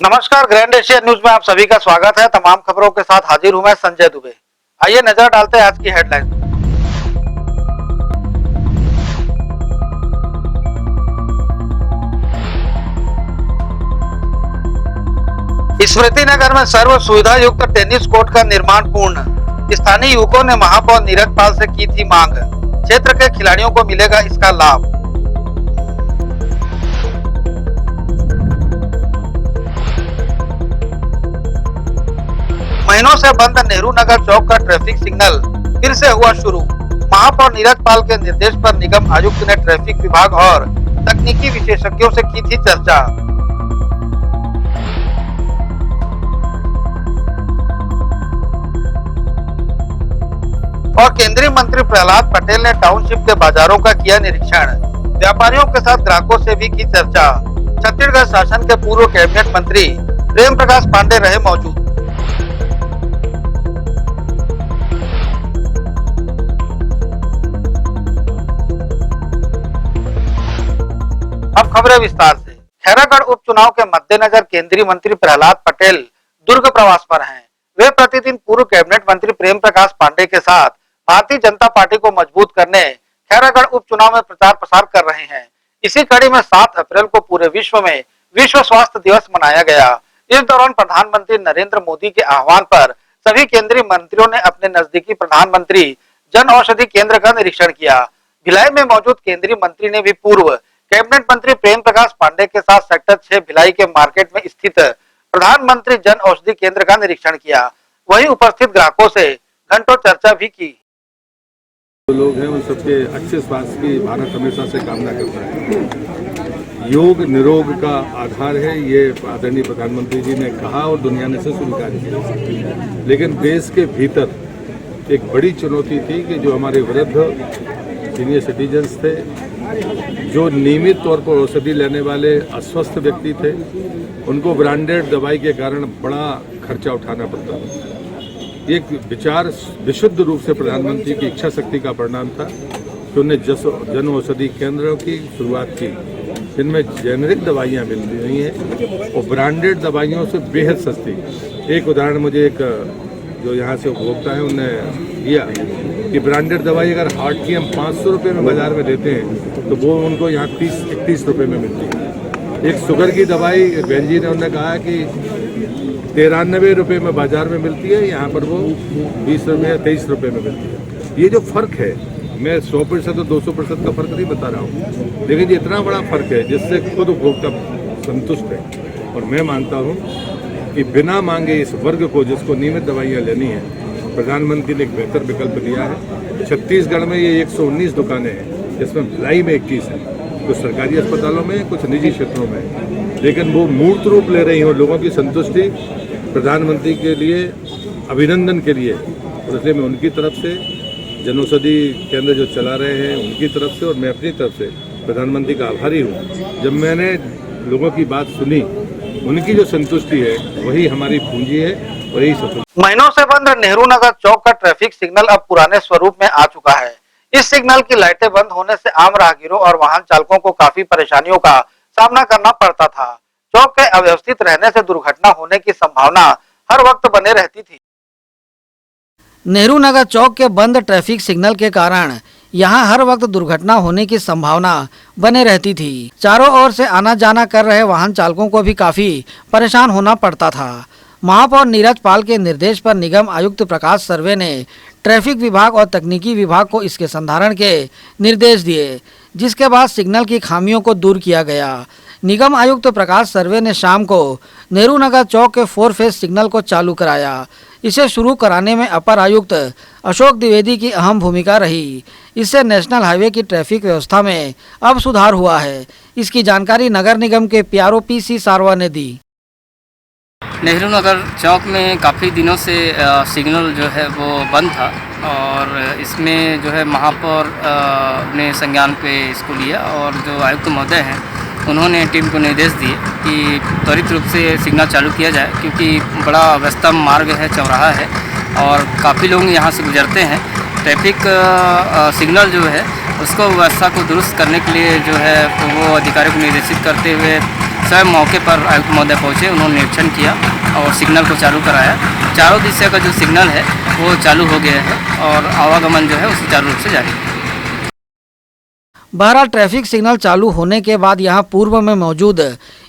नमस्कार, grand Asia news में आप सभी का स्वागत है। तमाम खबरों के साथ हाजिर हूं मैं संजय दुबे। आइए नजर डालते हैं आज की हेडलाइन। स्मृति नगर में सर्व सुविधा युक्त टेनिस कोर्ट का निर्माण पूर्ण। स्थानीय युवकों ने महापौर नीरज पाल से की थी मांग। क्षेत्र के खिलाड़ियों को मिलेगा इसका लाभ। महीनों से बंद नेहरू नगर चौक का ट्रैफिक सिग्नल फिर से हुआ शुरू। महापौर नीरज पाल के निर्देश पर निगम आयुक्त ने ट्रैफिक विभाग और तकनीकी विशेषज्ञों से की थी चर्चा। और केंद्रीय मंत्री प्रहलाद पटेल ने टाउनशिप के बाजारों का किया निरीक्षण। व्यापारियों के साथ ग्राहकों से भी की चर्चा। छत्तीसगढ़ शासन के पूर्व कैबिनेट मंत्री प्रेम प्रकाश पांडे रहे मौजूद। अब खबरें विस्तार से। खैरागढ़ उपचुनाव के मद्देनजर केंद्रीय मंत्री प्रहलाद पटेल दुर्ग प्रवास पर हैं। वे प्रतिदिन पूर्व कैबिनेट मंत्री प्रेम प्रकाश पांडे के साथ भारतीय जनता पार्टी को मजबूत करने खैरागढ़ उपचुनाव में प्रचार प्रसार कर रहे हैं। इसी कड़ी में 7 अप्रैल को पूरे विश्व में विश्व स्वास्थ्य दिवस मनाया गया। इस दौरान प्रधानमंत्री नरेंद्र मोदी के आह्वान पर सभी केंद्रीय मंत्रियों ने अपने नजदीकी प्रधानमंत्री जन औषधि केंद्र का निरीक्षण किया। भिलाई में मौजूद केंद्रीय मंत्री ने भी पूर्व कैबिनेट मंत्री प्रेम प्रकाश पांडे के साथ सेक्टर 6 भिलाई के मार्केट में स्थित प्रधानमंत्री जन औषधि केंद्र का निरीक्षण किया। वहीं उपस्थित ग्राहकों से घंटों चर्चा भी की। जो लोग हैं उन सबके अच्छे स्वास्थ्य की भारत हमेशा से कामना करता है। योग निरोग का आधार है, ये आदरणीय प्रधानमंत्री जी ने कहा और दुनिया ने इसे स्वीकार किया। लेकिन देश के भीतर एक बड़ी चुनौती थी कि जो हमारे वृद्ध सीनियर सिटीजन्स थे, जो नियमित तौर पर औषधि लेने वाले अस्वस्थ व्यक्ति थे, उनको ब्रांडेड दवाई के कारण बड़ा खर्चा उठाना पड़ता था। एक विचार विशुद्ध रूप से प्रधानमंत्री की इच्छा शक्ति का परिणाम था कि उन्हें जन औषधि केंद्रों की शुरुआत की, जिनमें जेनरिक दवाइयाँ मिल रही हैं और ब्रांडेड दवाइयों से बेहद सस्ती। एक उदाहरण मुझे एक जो यहाँ से उपभोक्ता है उन्होंने दिया कि ब्रांडेड दवाई अगर हार्ट की हम 500 रुपये में बाजार में देते हैं तो वो उनको यहाँ 30-31 रुपये में मिलती है। एक शुगर की दवाई बहन जी ने उन्होंने कहा कि 93 रुपये में बाजार में मिलती है, यहाँ पर वो 20 रुपये या 23 रुपये में मिलती है। ये जो फर्क है, मैं 100% और 200% का फर्क नहीं बता रहा हूँ, लेकिन ये इतना बड़ा फर्क है जिससे खुद उपभोक्ता संतुष्ट है। और मैं मानता हूँ कि बिना मांगे इस वर्ग को जिसको नियमित दवाइयाँ लेनी है, प्रधानमंत्री ने एक बेहतर विकल्प दिया है। छत्तीसगढ़ में ये 119 दुकानें हैं, जिसमें भिलाई में 21 है, कुछ सरकारी अस्पतालों में, कुछ निजी क्षेत्रों में, लेकिन वो मूर्त रूप ले रही हैं लोगों की संतुष्टि प्रधानमंत्री के लिए, अभिनंदन के लिए। और इसलिए मैं उनकी तरफ से, जनौषधि केंद्र जो चला रहे हैं उनकी तरफ से और मैं अपनी तरफ से प्रधानमंत्री का आभारी हूँ। जब मैंने लोगों की बात सुनी, उनकी जो संतुष्टि है वही हमारी पूंजी है और यही सब। महीनों से बंद नेहरू नगर चौक का ट्रैफिक सिग्नल अब पुराने स्वरूप में आ चुका है। इस सिग्नल की लाइटें बंद होने से आम राहगीरों और वाहन चालकों को काफी परेशानियों का सामना करना पड़ता था। चौक के अव्यवस्थित रहने से दुर्घटना होने की संभावना हर वक्त बने रहती थी। नेहरू नगर चौक के बंद ट्रैफिक सिग्नल के कारण यहाँ हर वक्त दुर्घटना होने की संभावना बने रहती थी। चारों ओर से आना जाना कर रहे वाहन चालकों को भी काफी परेशान होना पड़ता था। महापौर नीरज पाल के निर्देश पर निगम आयुक्त प्रकाश सर्वे ने ट्रैफिक विभाग और तकनीकी विभाग को इसके संधारण के निर्देश दिए, जिसके बाद सिग्नल की खामियों को दूर किया गया। निगम आयुक्त प्रकाश सर्वे ने शाम को नेहरू नगर चौक के 4 फेज सिग्नल को चालू कराया। इसे शुरू कराने में अपर आयुक्त अशोक द्विवेदी की अहम भूमिका रही। इससे नेशनल हाईवे की ट्रैफिक व्यवस्था में अब सुधार हुआ है। इसकी जानकारी नगर निगम के PRO PC सारवा ने दी। नेहरू नगर चौक में काफ़ी दिनों से सिग्नल जो है वो बंद था और इसमें जो है महापौर ने संज्ञान पे इसको लिया और जो आयुक्त महोदय हैं उन्होंने टीम को निर्देश दिए कि त्वरित रूप से सिग्नल चालू किया जाए, क्योंकि बड़ा व्यस्तम मार्ग है, चौराहा है और काफ़ी लोग यहाँ से गुजरते हैं। ट्रैफिक सिग्नल जो है उसको व्यवस्था को दुरुस्त करने के लिए जो है वो अधिकारियों को निर्देशित करते हुए स्वयं मौके पर आयुक्त महोदय पहुँचे, उन्होंने निरीक्षण किया और सिग्नल को चालू कराया। चारों दिशा का जो सिग्नल है वो चालू हो गया है और आवागमन जो है उसी चालू रूप से जारी है। बहरहाल ट्रैफिक सिग्नल चालू होने के बाद यहां पूर्व में मौजूद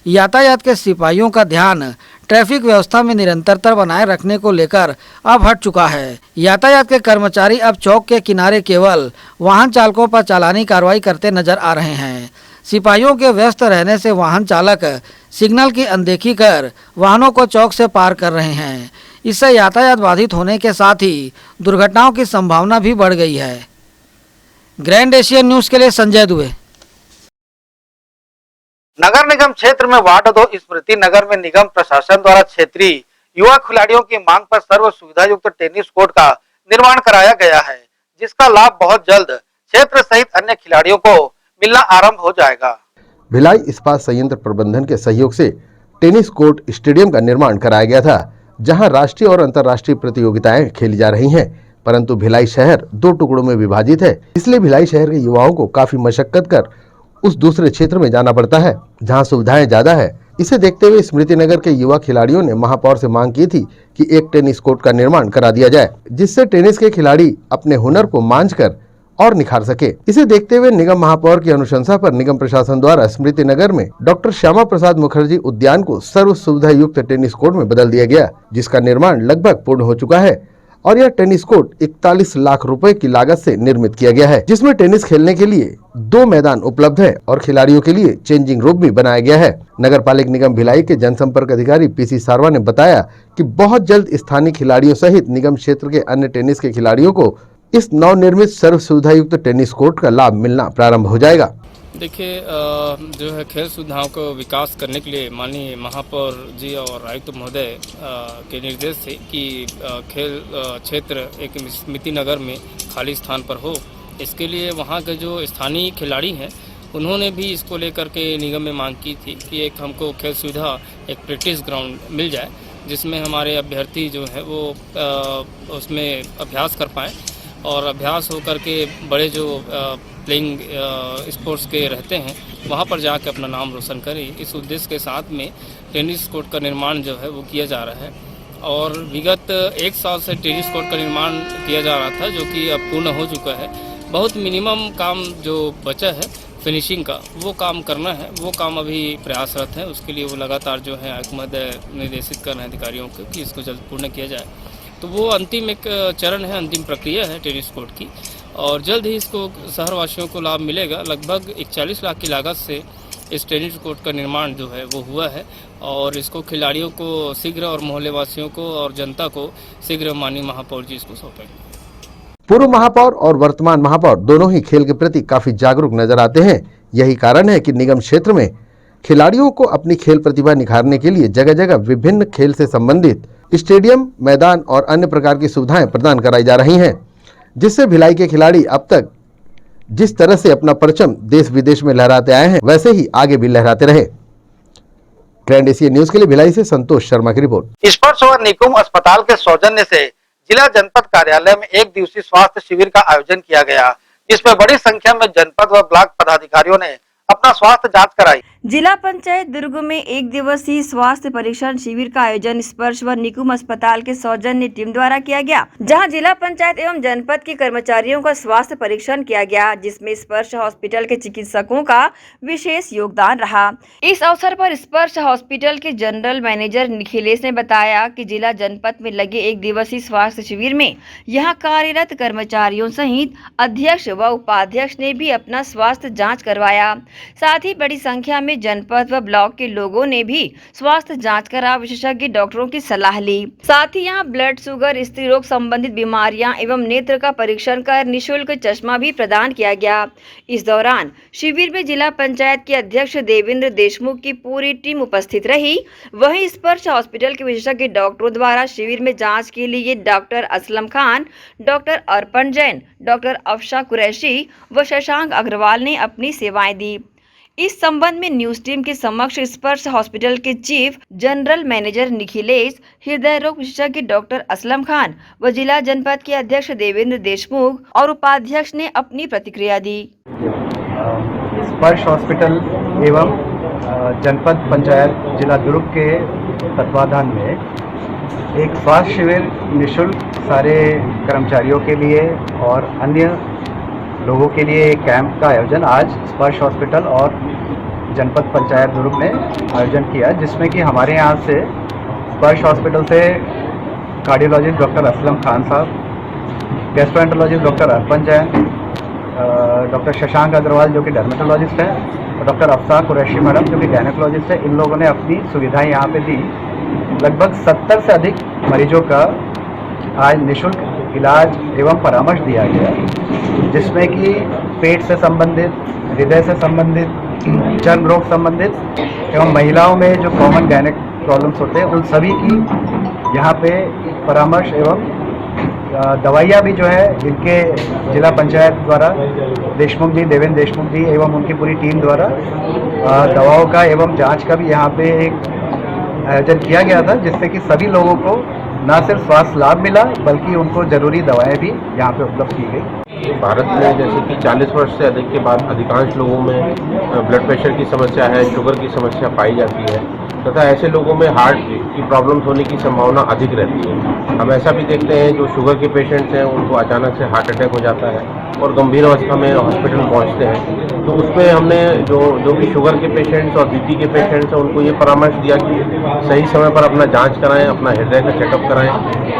यातायात के सिपाहियों का ध्यान ट्रैफिक व्यवस्था में निरंतरता बनाए रखने को लेकर अब हट चुका है। यातायात के कर्मचारी अब चौक के किनारे केवल वाहन चालकों पर चालानी कार्रवाई करते नजर आ रहे हैं। सिपाहियों के व्यस्त रहने से वाहन चालक सिग्नल की अनदेखी कर वाहनों को चौक से पार कर रहे हैं। इससे यातायात बाधित होने के साथ ही दुर्घटनाओं की संभावना भी बढ़ गई है। ग्रैंड एशियन न्यूज के लिए संजय दुबे। नगर निगम क्षेत्र में वार्ड 2 स्मृति नगर में निगम प्रशासन द्वारा क्षेत्रीय युवा खिलाड़ियों की मांग पर सर्व सुविधा युक्त टेनिस कोर्ट का निर्माण कराया गया है, जिसका लाभ बहुत जल्द क्षेत्र सहित अन्य खिलाड़ियों को मिलना आरंभ हो जाएगा। भिलाई इस्पात संयंत्र प्रबंधन के सहयोग से टेनिस कोर्ट स्टेडियम का निर्माण कराया गया था, जहां राष्ट्रीय और अंतर्राष्ट्रीय प्रतियोगिताएं खेली जा रही हैं। परंतु भिलाई शहर 2 टुकड़ों में विभाजित है, इसलिए भिलाई शहर के युवाओं को काफी मशक्कत कर उस दूसरे क्षेत्र में जाना पड़ता है, जहां सुविधाएं ज्यादा है। इसे देखते हुए स्मृति नगर के युवा खिलाड़ियों ने महापौर से मांग की थी कि एक टेनिस कोर्ट का निर्माण करा दिया जाए, जिससे टेनिस के खिलाड़ी अपने हुनर को मांझ कर और निखार सके। इसे देखते हुए निगम महापौर की अनुशंसा पर निगम प्रशासन द्वारा स्मृति नगर में डॉक्टर श्यामा प्रसाद मुखर्जी उद्यान को सर्व सुविधा युक्त टेनिस कोर्ट में बदल दिया गया, जिसका निर्माण लगभग पूर्ण हो चुका है और यह टेनिस कोर्ट 41 लाख रुपए की लागत से निर्मित किया गया है, जिसमें टेनिस खेलने के लिए 2 मैदान उपलब्ध है और खिलाड़ियों के लिए चेंजिंग रूम भी बनाया गया है। नगर पालिक निगम भिलाई के जनसंपर्क अधिकारी पीसी सारवा ने बताया कि बहुत जल्द स्थानीय खिलाड़ियों सहित निगम क्षेत्र के अन्य टेनिस के खिलाड़ियों को इस नवनिर्मित सर्व सुविधा युक्त टेनिस कोर्ट का लाभ मिलना प्रारंभ हो जाएगा। देखिए, जो है खेल सुविधाओं को विकास करने के लिए माननीय महापौर जी और आयुक्त महोदय के निर्देश से कि खेल क्षेत्र एक स्मृति नगर में खाली स्थान पर हो, इसके लिए वहाँ के जो स्थानीय खिलाड़ी हैं उन्होंने भी इसको लेकर के निगम में मांग की थी कि एक हमको खेल सुविधा, एक प्रैक्टिस ग्राउंड मिल जाए, जिसमें हमारे अभ्यर्थी जो है वो उसमें अभ्यास कर पाएँ और अभ्यास हो करके बड़े जो प्लेइंग स्पोर्ट्स के रहते हैं वहाँ पर जाकर अपना नाम रोशन करें। इस उद्देश्य के साथ में टेनिस कोर्ट का निर्माण जो है वो किया जा रहा है और विगत 1 साल से टेनिस कोर्ट का निर्माण किया जा रहा था, जो कि अब पूर्ण हो चुका है। बहुत मिनिमम काम जो बचा है फिनिशिंग का, वो काम करना है, वो काम अभी प्रयासरत है। उसके लिए वो लगातार जो है आयुक्त महोदय निर्देशित कर रहे हैं अधिकारियों को कि इसको जल्द पूर्ण किया जाए। तो वो अंतिम एक चरण है, अंतिम प्रक्रिया है टेनिस कोर्ट की और जल्द ही इसको शहरवासियों को लाभ मिलेगा। लगभग 41 लाख की लागत से इस टेनिस कोर्ट का निर्माण जो है वो हुआ है और इसको खिलाड़ियों को शीघ्र और मोहल्ले वासियों को और जनता को शीघ्र माननीय महापौर जी इसको सौंपेंगे। पूर्व महापौर और वर्तमान महापौर दोनों ही खेल के प्रति काफी जागरूक नजर आते हैं। यही कारण है कि निगम क्षेत्र में खिलाड़ियों को अपनी खेल प्रतिभा निखारने के लिए जगह जगह विभिन्न खेल से संबंधित स्टेडियम, मैदान और अन्य प्रकार की सुविधाएं प्रदान कराई जा रही हैं, जिससे भिलाई के खिलाड़ी अब तक जिस तरह से अपना परचम देश विदेश में लहराते आए हैं, वैसे ही आगे भी लहराते रहे। ग्रैंड एशियन न्यूज के लिए भिलाई से संतोष शर्मा की रिपोर्ट। स्पर्श व निकुंम अस्पताल के सौजन्य से जिला जनपद कार्यालय में 1 दिवसीय स्वास्थ्य शिविर का आयोजन किया गया, जिसमें बड़ी संख्या में जनपद व ब्लॉक पदाधिकारियों ने अपना स्वास्थ्य जांच कराई। जिला पंचायत दुर्ग में 1 दिवसीय स्वास्थ्य परीक्षण शिविर का आयोजन स्पर्श व निकुंम अस्पताल के सौजन्य टीम द्वारा किया गया, जहां जिला पंचायत एवं जनपद के कर्मचारियों का स्वास्थ्य परीक्षण किया गया, जिसमें स्पर्श हॉस्पिटल के चिकित्सकों का विशेष योगदान रहा। इस अवसर पर स्पर्श हॉस्पिटल के जनरल मैनेजर निखिलेश ने बताया कि जिला जनपद में लगे 1 दिवसीय स्वास्थ्य शिविर में यहाँ कार्यरत कर्मचारियों सहित अध्यक्ष व उपाध्यक्ष ने भी अपना स्वास्थ्य जाँच करवाया। साथ ही बड़ी संख्या में जनपद व ब्लॉक के लोगों ने भी स्वास्थ्य जांच करा विशेषज्ञ डॉक्टरों की सलाह ली। साथ ही यहां ब्लड शुगर, स्त्री रोग संबंधित बीमारियां एवं नेत्र का परीक्षण कर निःशुल्क चश्मा भी प्रदान किया गया। इस दौरान शिविर में जिला पंचायत के अध्यक्ष देवेंद्र देशमुख की पूरी टीम उपस्थित रही। वहीं स्पर्श हॉस्पिटल के विशेषज्ञ डॉक्टरों द्वारा शिविर में जाँच के लिए डॉक्टर असलम खान, डॉक्टर अर्पण जैन, डॉक्टर अफशा कुरैशी व शशांक अग्रवाल ने अपनी सेवाएं दी। इस संबंध में न्यूज टीम के समक्ष स्पर्श हॉस्पिटल के चीफ जनरल मैनेजर निखिलेश, हृदय रोग विशेषज्ञ डॉक्टर असलम खान व जिला जनपद के अध्यक्ष देवेंद्र देशमुख और उपाध्यक्ष ने अपनी प्रतिक्रिया दी। स्पर्श हॉस्पिटल एवं जनपद पंचायत जिला दुर्ग के तत्वाधान में एक स्वास्थ्य शिविर निःशुल्क सारे कर्मचारियों के लिए और अन्य लोगों के लिए एक कैंप का आयोजन आज स्पर्श हॉस्पिटल और जनपद पंचायत दुर्ग ने आयोजन किया, जिसमें कि हमारे यहाँ से स्पर्श हॉस्पिटल से कार्डियोलॉजिस्ट डॉक्टर असलम खान साहब, गैस्ट्रोएंटरोलॉजिस्ट डॉक्टर अर्पण जैन, डॉक्टर शशांक अग्रवाल जो कि डर्मेटोलॉजिस्ट है, और डॉक्टर अफसा कुरैशी मैडम जो कि गायनेकोलॉजिस्ट है, इन लोगों ने अपनी सुविधाएं यहाँ पे दी। लगभग 70 से अधिक मरीजों का आज निःशुल्क इलाज एवं परामर्श दिया गया, जिसमें कि पेट से संबंधित, हृदय से संबंधित, चर्म रोग संबंधित एवं महिलाओं में जो कॉमन गायनेक प्रॉब्लम्स होते हैं उन सभी की यहाँ पे परामर्श एवं दवाइयाँ भी जो है इनके जिला पंचायत द्वारा देशमुख जी, देवेंद्र देशमुख जी एवं उनकी पूरी टीम द्वारा दवाओं का एवं जांच का भी यहाँ पे एक आयोजन किया गया था, जिससे कि सभी लोगों को न सिर्फ स्वास्थ्य लाभ मिला बल्कि उनको जरूरी दवाएं भी यहाँ पे उपलब्ध की गई। भारत में जैसे कि 40 वर्ष से अधिक के बाद अधिकांश लोगों में ब्लड प्रेशर की समस्या है, शुगर की समस्या पाई जाती है तथा ऐसे लोगों में हार्ट की प्रॉब्लम्स होने की संभावना अधिक रहती है। हम ऐसा भी देखते हैं जो शुगर के पेशेंट्स हैं उनको अचानक से हार्ट अटैक हो जाता है और गंभीर अवस्था में हॉस्पिटल पहुंचते हैं, तो उसमें हमने जो भी शुगर के पेशेंट्स और बीपी के पेशेंट्स हैं उनको ये परामर्श दिया कि सही समय पर अपना जांच कराएं, अपना हृदय का चेकअप कराएं,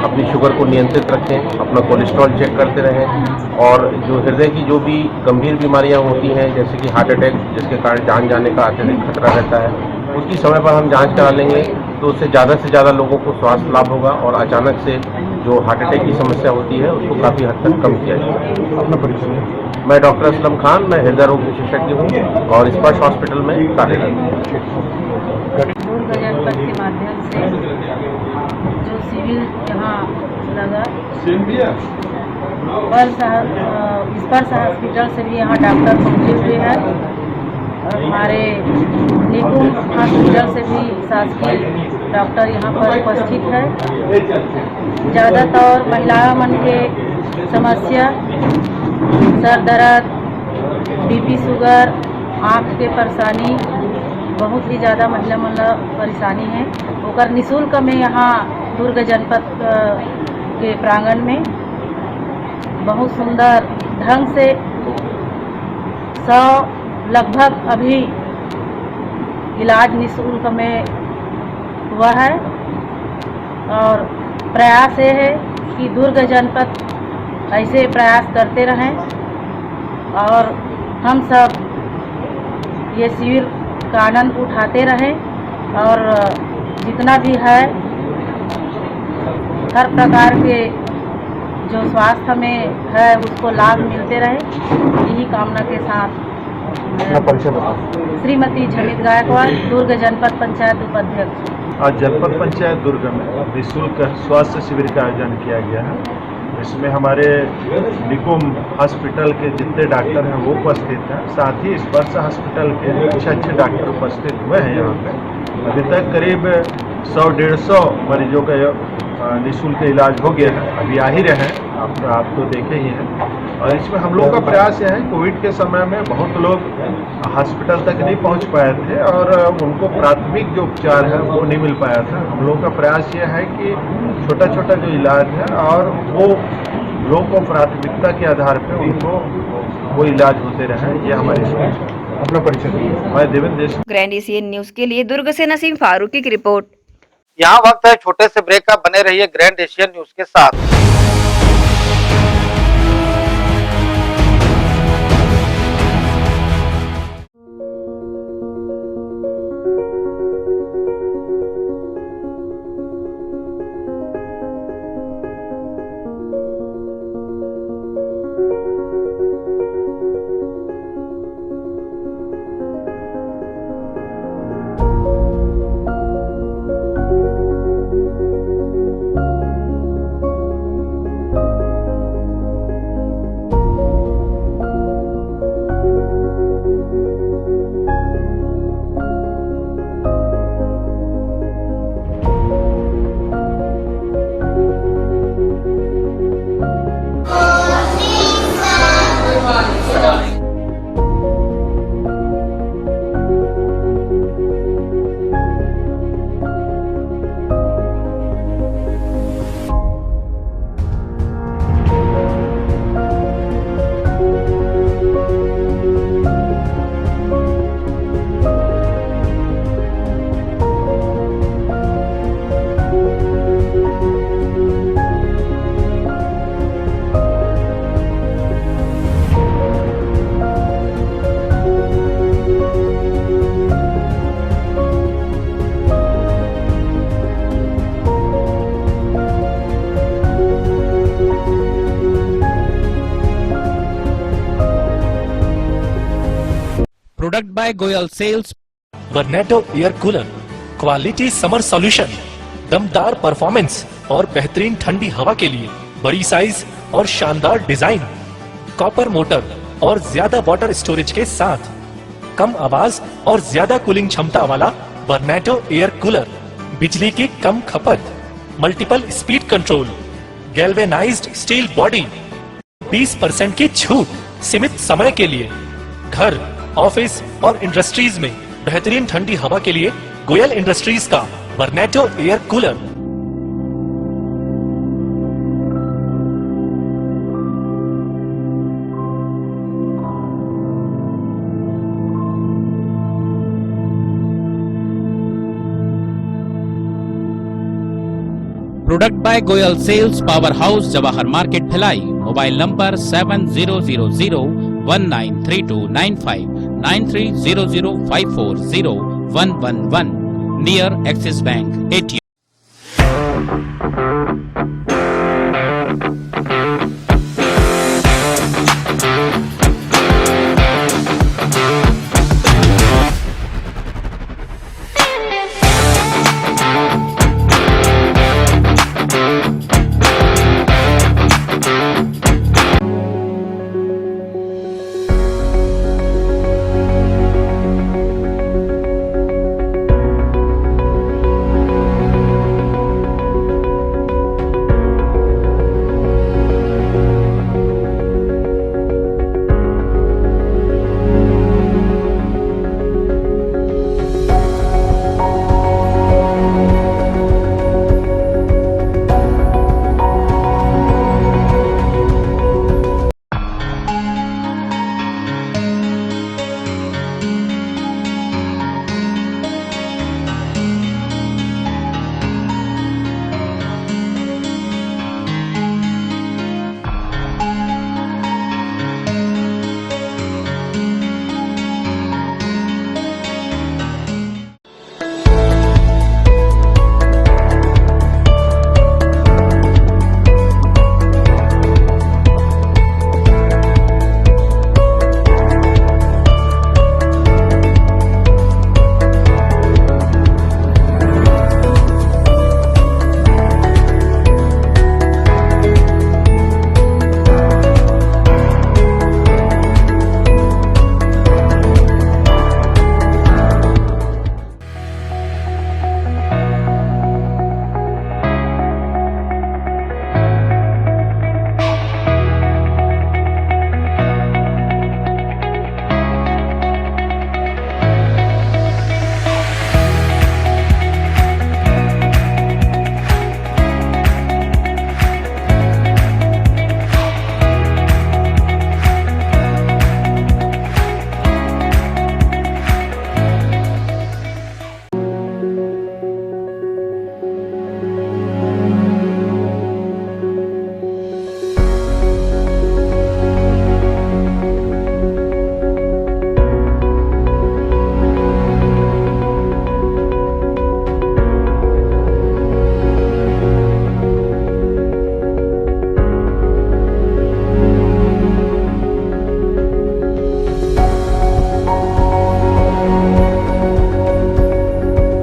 अपनी शुगर को नियंत्रित रखें, अपना कोलेस्ट्रॉल चेक करते रहें और जो हृदय की जो भी गंभीर बीमारियां होती हैं जैसे कि हार्ट अटैक जिसके कारण जान जाने का अत्यधिक खतरा रहता है, उसकी समय पर हम जांच करा लेंगे तो उससे ज़्यादा लोगों को स्वास्थ्य लाभ होगा और अचानक से जो हार्ट अटैक की समस्या होती है उसको काफ़ी हद तक कम किया जाएगा। अपना परिचय। मैं डॉक्टर असलम खान, मैं हृदय रोग विशेषज्ञ हूँ और स्पर्श हॉस्पिटल में कार्यरत हूँ। दुर्ग जनपद के माध्यम से जो शिविर यहाँ लगा, स्पर्श हॉस्पिटल से भी यहाँ डॉक्टर पहुँचे हुए हैं और हमारे निकुम हॉस्पिटल से भी शासकीय डॉक्टर यहाँ पर उपस्थित है। ज़्यादातर महिलाओं मन के समस्या सर दर्द, बीपी, शुगर, आँख के परेशानी बहुत ही ज़्यादा महिला मन ला परेशानी है। ओकर निःशुल्क में यहाँ दुर्ग जनपद के प्रांगण में बहुत सुंदर ढंग से 100 लगभग अभी इलाज निःशुल्क में हुआ है और प्रयास ये है कि दुर्ग जनपद ऐसे प्रयास करते रहें और हम सब ये शिविर का आनंद उठाते रहें और जितना भी है हर प्रकार के जो स्वास्थ्य में है उसको लाभ मिलते रहे, यही कामना के साथ श्रीमती झमित गायकवाड़, दुर्ग जनपद पंचायत उपाध्यक्ष। आज जनपद पंचायत दुर्ग में निःशुल्क स्वास्थ्य शिविर का आयोजन किया गया है। इसमें हमारे निकुम हॉस्पिटल के जितने डॉक्टर हैं वो उपस्थित हैं, साथ ही स्पर्श हॉस्पिटल के अच्छे डॉक्टर उपस्थित हुए हैं। यहाँ पे अभी तक करीब 100-150 मरीजों का निःशुल्क इलाज हो गया है। अभी आ ही रहे हैं, आप तो देखे ही हैं। और इसमें हम लोग का प्रयास यह है, कोविड के समय में बहुत लोग हॉस्पिटल तक नहीं पहुंच पाए थे और उनको प्राथमिक जो उपचार है वो नहीं मिल पाया था। हम लोग का प्रयास यह है कि छोटा छोटा जो इलाज है और वो लोगों को प्राथमिकता के आधार पर उनको वो इलाज होते रहे, ये हमारी सोच है। अपना परिचय। मैं Devendra Deshmukh. Grand Asian news के लिए दुर्ग से नसीम फारूकी की रिपोर्ट। यहाँ वक्त है छोटे से ब्रेक का, बने रहिए ग्रैंड एशियन न्यूज के साथ। Product by Goyal sales. वर्नेटो air cooler, quality summer solution, दमदार परफॉर्मेंस और बेहतरीन ठंडी हवा के लिए बड़ी साइज और शानदार डिजाइन, कॉपर मोटर और ज्यादा वाटर स्टोरेज के साथ कम आवाज और ज्यादा कूलिंग क्षमता वाला वर्नेटो एयर कूलर, बिजली की कम खपत, multiple speed control, galvanised steel body, 20% की छूट सीमित समय के लिए। घर, ऑफिस और इंडस्ट्रीज में बेहतरीन ठंडी हवा के लिए गोयल इंडस्ट्रीज का वर्नेटो air cooler. Product by Goyal sales, power house, Jawahar market, Bhilai. Mobile number 7000193295 9300540111 near axis bank ATM।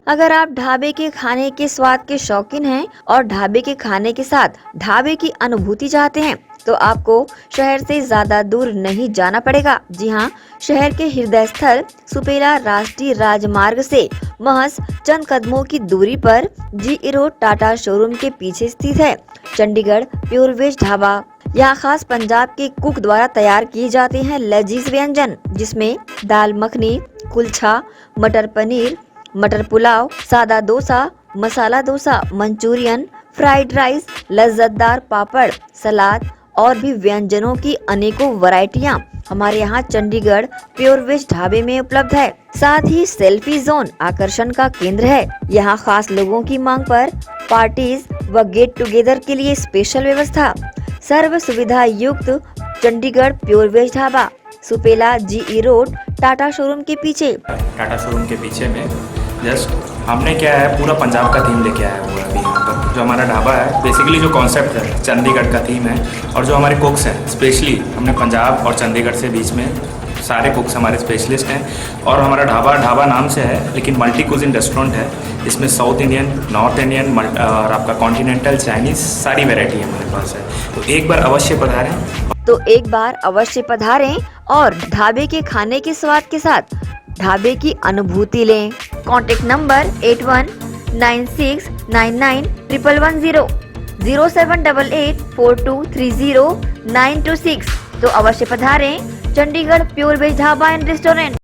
अगर आप ढाबे के खाने के स्वाद के शौकीन हैं और ढाबे के खाने के साथ ढाबे की अनुभूति चाहते हैं तो आपको शहर से ज्यादा दूर नहीं जाना पड़ेगा। जी हाँ, शहर के हृदय स्थल सुपेला राष्ट्रीय राजमार्ग से महज चंद कदमों की दूरी पर जी रोड टाटा शोरूम के पीछे स्थित है चंडीगढ़ प्योर वेज ढाबा। यहाँ खास पंजाब के कुक द्वारा तैयार किए जाते हैं लजीज व्यंजन, जिसमें दाल मखनी, कुलचा, मटर पनीर, मटर पुलाव, सादा dosa, masala dosa, Manchurian, fried rice, लज्जतदार पापड़, सलाद और भी व्यंजनों की अनेकों वैरायटियां हमारे यहाँ चंडीगढ़ प्योर वेज ढाबे में उपलब्ध है। साथ ही सेल्फी जोन आकर्षण का केंद्र है। यहाँ खास लोगों की मांग पर पार्टीज व गेट टुगेदर के लिए स्पेशल व्यवस्था। सर्व सुविधा युक्त चंडीगढ़ प्योर वेज ढाबा, सुपेला जी रोड टाटा शोरूम के पीछे। टाटा शोरूम के पीछे में जस्ट हमने क्या है पूरा पंजाब का थीम लेके आया हुआ है अभी यहाँ पर। जो हमारा ढाबा है बेसिकली जो कॉन्सेप्ट है चंडीगढ़ का थीम है और जो हमारे कुक्स हैं स्पेशली हमने पंजाब और चंडीगढ़ से बीच में सारे कुक्स हमारे स्पेशलिस्ट हैं और हमारा ढाबा नाम से है लेकिन मल्टी कुजिन रेस्टोरेंट है। इसमें साउथ इंडियन, नॉर्थ इंडियन और आपका कॉन्टिनेंटल, चाइनीज़ सारी वैरायटी हमारे पास है। तो एक बार अवश्य पधारें और ढाबे के खाने के स्वाद के साथ ढाबे की अनुभूति लें। Contact number 8196991110 07884230926। तो अवश्य पधारें Chandigarh pure veg dhaba and restaurant.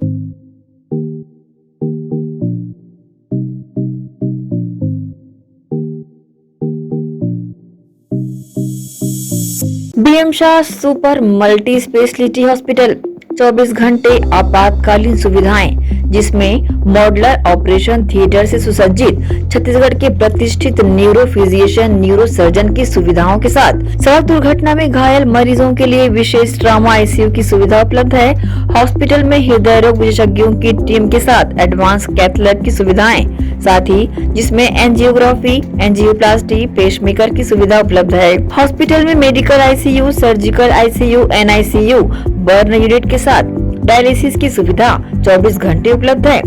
BM Shah super multi speciality hospital 24 घंटे आपातकालीन सुविधाएं, जिसमें मॉडुलर ऑपरेशन थिएटर से सुसज्जित छत्तीसगढ़ के प्रतिष्ठित न्यूरो फिजिशियन, न्यूरो सर्जन की सुविधाओं के साथ सड़क दुर्घटना में घायल मरीजों के लिए विशेष ट्रॉमा आईसीयू की सुविधा उपलब्ध है। हॉस्पिटल में हृदय रोग विशेषज्ञों की टीम के साथ एडवांस कैथ लैब की सुविधाएं, साथ ही जिसमें एंजियोग्राफी, एंजियोप्लास्टी, पेसमेकर की सुविधा उपलब्ध है। हॉस्पिटल में medical ICU, surgical ICU, NICU, burn unit के साथ डायलिसिस की सुविधा 24 घंटे उपलब्ध है।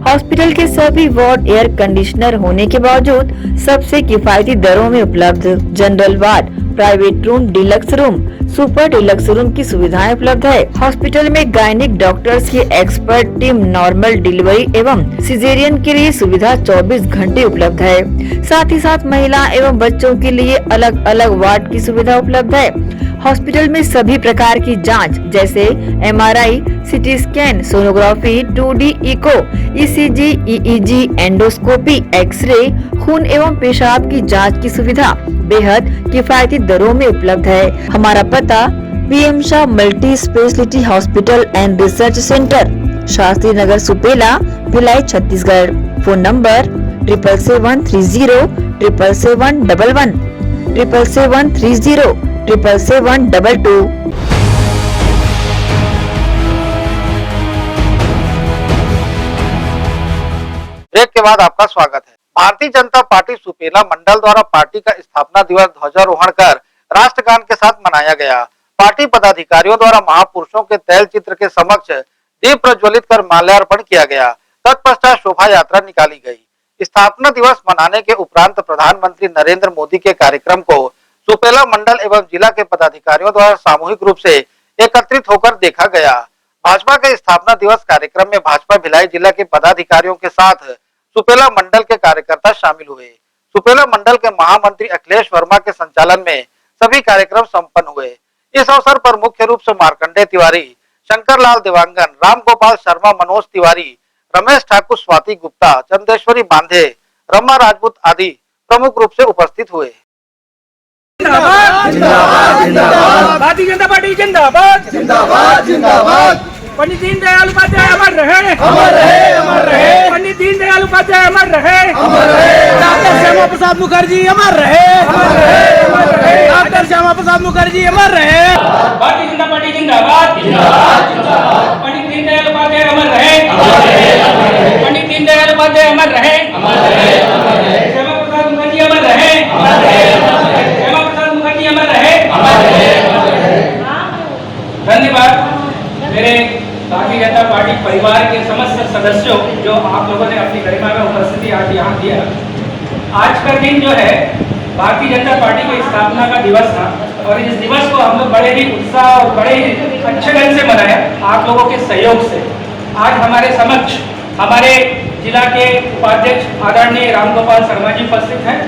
हॉस्पिटल के सभी वार्ड एयर कंडीशनर होने के बावजूद सबसे किफायती दरों में उपलब्ध। General ward, private room, deluxe room, super deluxe room की सुविधाएं उपलब्ध है। हॉस्पिटल में गायनिक डॉक्टर्स की एक्सपर्ट टीम नॉर्मल डिलीवरी एवं सिजेरियन के लिए सुविधा 24 घंटे उपलब्ध है। साथ ही साथ महिला एवं बच्चों के लिए अलग अलग वार्ड की सुविधा उपलब्ध है। हॉस्पिटल में सभी प्रकार की जांच जैसे MRI, CT scan, sonography, 2D echo, ECG, EEG, endoscopy, X ray, खून एवं पेशाब की जांच की सुविधा बेहद किफायती दरों में उपलब्ध है। हमारा पता BM Shah multi speciality hospital and research centre, Shastri Nagar, Supela, Bhilai, Chhattisgarh. Phone number 7713077711 77307722। Break के बाद आपका स्वागत है। भारतीय जनता पार्टी सुपेला मंडल द्वारा पार्टी का स्थापना दिवस ध्वजारोहण कर राष्ट्रगान के साथ मनाया गया। पार्टी पदाधिकारियों द्वारा महापुरुषों के तैल चित्र के समक्ष दीप प्रज्वलित कर माल्यार्पण किया गया। तत्पश्चात शोभा यात्रा निकाली गई। स्थापना दिवस मनाने के उपरांत प्रधानमंत्री नरेंद्र मोदी के कार्यक्रम को सुपेला मंडल एवं जिला के पदाधिकारियों द्वारा सामूहिक रूप से एकत्रित होकर देखा गया। भाजपा के स्थापना दिवस कार्यक्रम में भाजपा भिलाई जिला के पदाधिकारियों के साथ सुपेला मंडल के कार्यकर्ता शामिल हुए। सुपेला मंडल के महामंत्री अखिलेश वर्मा के संचालन में सभी कार्यक्रम संपन्न हुए। इस अवसर पर मुख्य रूप से मार्कंडेय तिवारी, शंकर लाल देवांगन, राम गोपाल शर्मा, मनोज तिवारी, रमेश ठाकुर, स्वाति गुप्ता, चंदेश्वरी बांधे, रमा राजपूत आदि प्रमुख रूप से उपस्थित हुए। जिंदाबाद जिंदाबाद जिंदाबाद, भारतीय जनता पार्टी जिंदाबाद जिंदाबाद जिंदाबाद। पंडित दीनदयाल उपाध्याय अमर रहे, अमर रहे, अमर रहे। पंडित दीनदयाल उपाध्याय अमर रहे, अमर रहे। डॉक्टर श्यामा प्रसाद मुखर्जी अमर रहे, अमर रहे, अमर रहे। डॉक्टर श्यामा प्रसाद मुखर्जी अमर रहे। भारतीय जनता पार्टी जिंदाबाद जिंदाबाद जिंदाबाद। पंडित दीनदयाल उपाध्याय अमर रहे, अमर रहे, अमर रहे। पंडित दीनदयाल उपाध्याय अमर रहे, अमर रहे, अमर रहे। श्यामा प्रसाद मुखर्जी अमर रहे, अमर रहे, अमर रहे। श्यामा प्रसाद मुखर्जी अमर रहे, अमर रहे, अमर रहे। धन्यवाद मेरे भारतीय जनता पार्टी परिवार के समस्त सदस्यों जो आप लोगों ने अपनी गरिमा में उपस्थिति आज यहाँ दिया। आज का दिन जो है भारतीय जनता पार्टी की स्थापना का दिवस था और इस दिवस को हम लोग बड़े ही उत्साह और बड़े ही अच्छे ढंग से मनाया आप लोगों के सहयोग से। आज हमारे समक्ष हमारे जिला के उपाध्यक्ष आदरणीय राम गोपाल शर्मा जी उपस्थित हैं,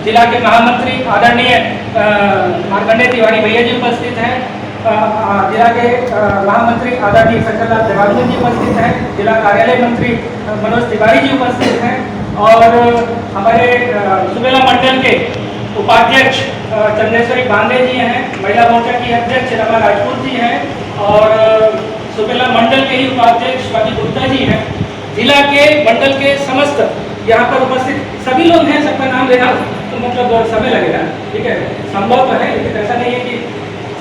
जिला के महामंत्री आदरणीय मार्कंडेय तिवारी भैया जी उपस्थित हैं, जिला के महामंत्री आदरणीय शंकरलाल देवांगन जी उपस्थित हैं, जिला कार्यालय मंत्री मनोज तिवारी जी उपस्थित हैं और हमारे सुपेला मंडल के उपाध्यक्ष चंदेश्वरी बांधे जी हैं, महिला मोर्चा की अध्यक्ष रमा राजपूत जी हैं और सुपेला मंडल के ही उपाध्यक्ष स्वाति गुप्ता जी हैं। जिला के मंडल के समस्त यहाँ पर उपस्थित सभी लोग हैं, सबका नाम लेना तो मतलब समय लगेगा, ठीक है, संभव तो है लेकिन ऐसा नहीं है कि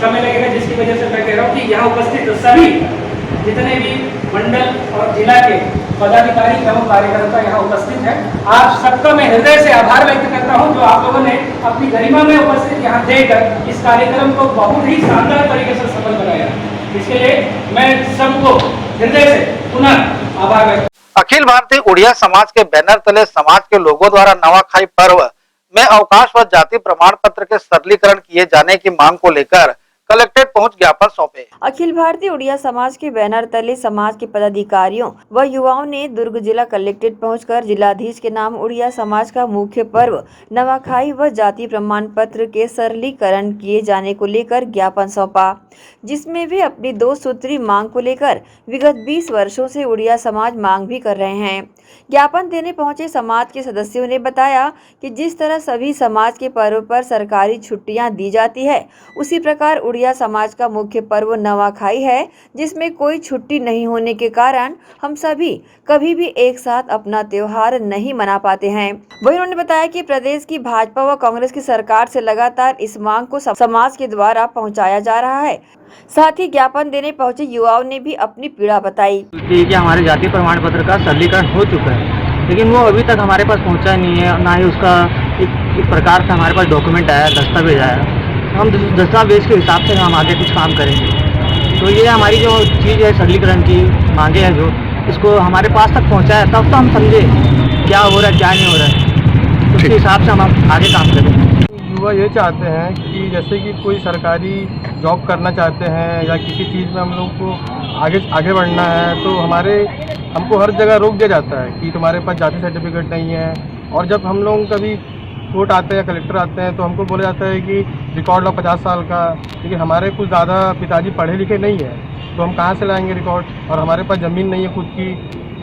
समय लगेगा, जिसकी वजह से मैं कह रहा हूँ कि यहाँ उपस्थित सभी जितने भी मंडल और जिला के पदाधिकारी एवं कार्यकर्ता यहाँ उपस्थित हैं, आप सबका मैं हृदय से आभार व्यक्त करता हूँ जो आप लोगों ने अपनी गरिमा में उपस्थित यहाँ देकर इस कार्यक्रम को बहुत ही शानदार तरीके से सफल बनाया। इसके लिए मैं सबको हृदय से पुनः आभार व्यक्त। अखिल भारतीय उड़िया समाज के बैनर तले समाज के लोगों द्वारा नवाखाई पर्व में अवकाश व जाति प्रमाण पत्र के सरलीकरण किए जाने की मांग को लेकर कलेक्ट्रेट पहुंच ज्ञापन सौंपे। अखिल भारतीय उड़िया समाज के बैनर तले समाज के पदाधिकारियों व युवाओं ने दुर्ग जिला कलेक्ट्रेट पहुंचकर जिलाधीश के नाम उड़िया समाज का मुख्य पर्व नवाखाई व जाति प्रमाण पत्र के सरलीकरण किए जाने को लेकर ज्ञापन सौंपा, जिसमें वे अपनी 2 सूत्री मांग को लेकर विगत 20 वर्षों से उड़िया समाज मांग भी कर रहे हैं। ज्ञापन देने पहुंचे समाज के सदस्यों ने बताया कि जिस तरह सभी समाज के पर्व पर सरकारी छुट्टियां दी जाती है, उसी प्रकार उड़िया समाज का मुख्य पर्व नवाखाई है, जिसमें कोई छुट्टी नहीं होने के कारण हम सभी कभी भी एक साथ अपना त्योहार नहीं मना पाते हैं। वहीं उन्होंने बताया कि प्रदेश की भाजपा व कांग्रेस की सरकार से लगातार इस मांग को समाज के द्वारा पहुंचाया जा रहा है। साथ ही ज्ञापन देने पहुंचे युवाओं ने भी अपनी पीड़ा बताई कि हमारे जाति प्रमाण पत्र का सरलीकरण हो चुका है, लेकिन वो अभी तक हमारे पास पहुंचा नहीं है, ना ही उसका एक प्रकार से हमारे पास डॉक्यूमेंट आया, दस्तावेज आया। हम दस्तावेज के हिसाब से हम आगे कुछ काम करेंगे। तो ये हमारी जो चीज़ है सरलीकरण की मांगे हैं, जो इसको हमारे पास तक पहुँचाया तब तो हम समझे क्या हो रहा है क्या नहीं हो रहा है, उसके हिसाब से हम आगे काम करेंगे। युवा ये चाहते हैं कि जैसे कि कोई सरकारी जॉब करना चाहते हैं या किसी चीज़ में हम लोग को आगे बढ़ना है, तो हमको हर जगह रोक दिया जाता है कि तुम्हारे पास जाति सर्टिफिकेट नहीं है। और जब हम लोग कभी कोर्ट आते हैं या कलेक्टर आते हैं तो हमको बोला जाता है कि रिकॉर्ड लो 50 साल का, लेकिन हमारे कुछ ज़्यादा पिताजी पढ़े लिखे नहीं है, तो हम कहाँ से लाएंगे रिकॉर्ड। और हमारे पास ज़मीन नहीं है खुद की,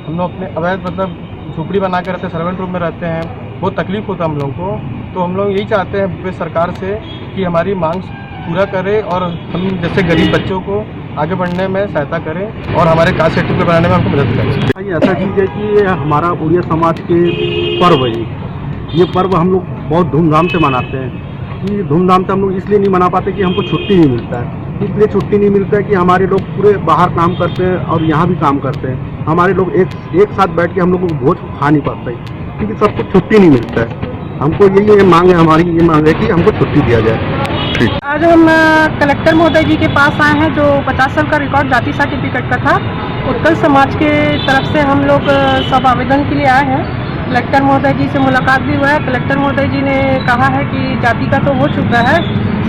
हम लोग अपने अवैध मतलब झोपड़ी बना के रहते हैं, सर्वेंट रूम में रहते हैं, बहुत तकलीफ होता है हम लोग को। तो हम लोग यही चाहते हैं सरकार से कि हमारी मांग पूरा करे और हम जैसे गरीब बच्चों को आगे बढ़ने में सहायता करें और हमारे कास्ट सर्टिफिकेट बनाने में हमको मदद करें। ऐसा चीज़ है कि हमारा उड़िया समाज के पर्व है, ये पर्व हम लोग बहुत धूमधाम से मनाते हैं। कि धूमधाम से हम लोग इसलिए नहीं मना पाते कि हमको छुट्टी नहीं मिलता है, इसलिए छुट्टी नहीं मिलता है कि हमारे लोग पूरे बाहर काम करते हैं और यहाँ भी काम करते हैं। हमारे लोग एक साथ बैठ के हम लोग को भोज खा नहीं पाते क्योंकि सबको छुट्टी नहीं मिलता है। हमको यही मांग है, हमारी ये मांग है कि हमको छुट्टी दिया जाए। आज हम कलेक्टर महोदय जी के पास आए हैं, जो 50 साल का रिकॉर्ड जाति सर्टिफिकेट का था। उत्कल समाज के तरफ से हम लोग सब आवेदन के लिए आए हैं। कलेक्टर महोदय जी से मुलाकात भी हुआ है। कलेक्टर महोदय जी ने कहा है कि जाति का तो हो चुका है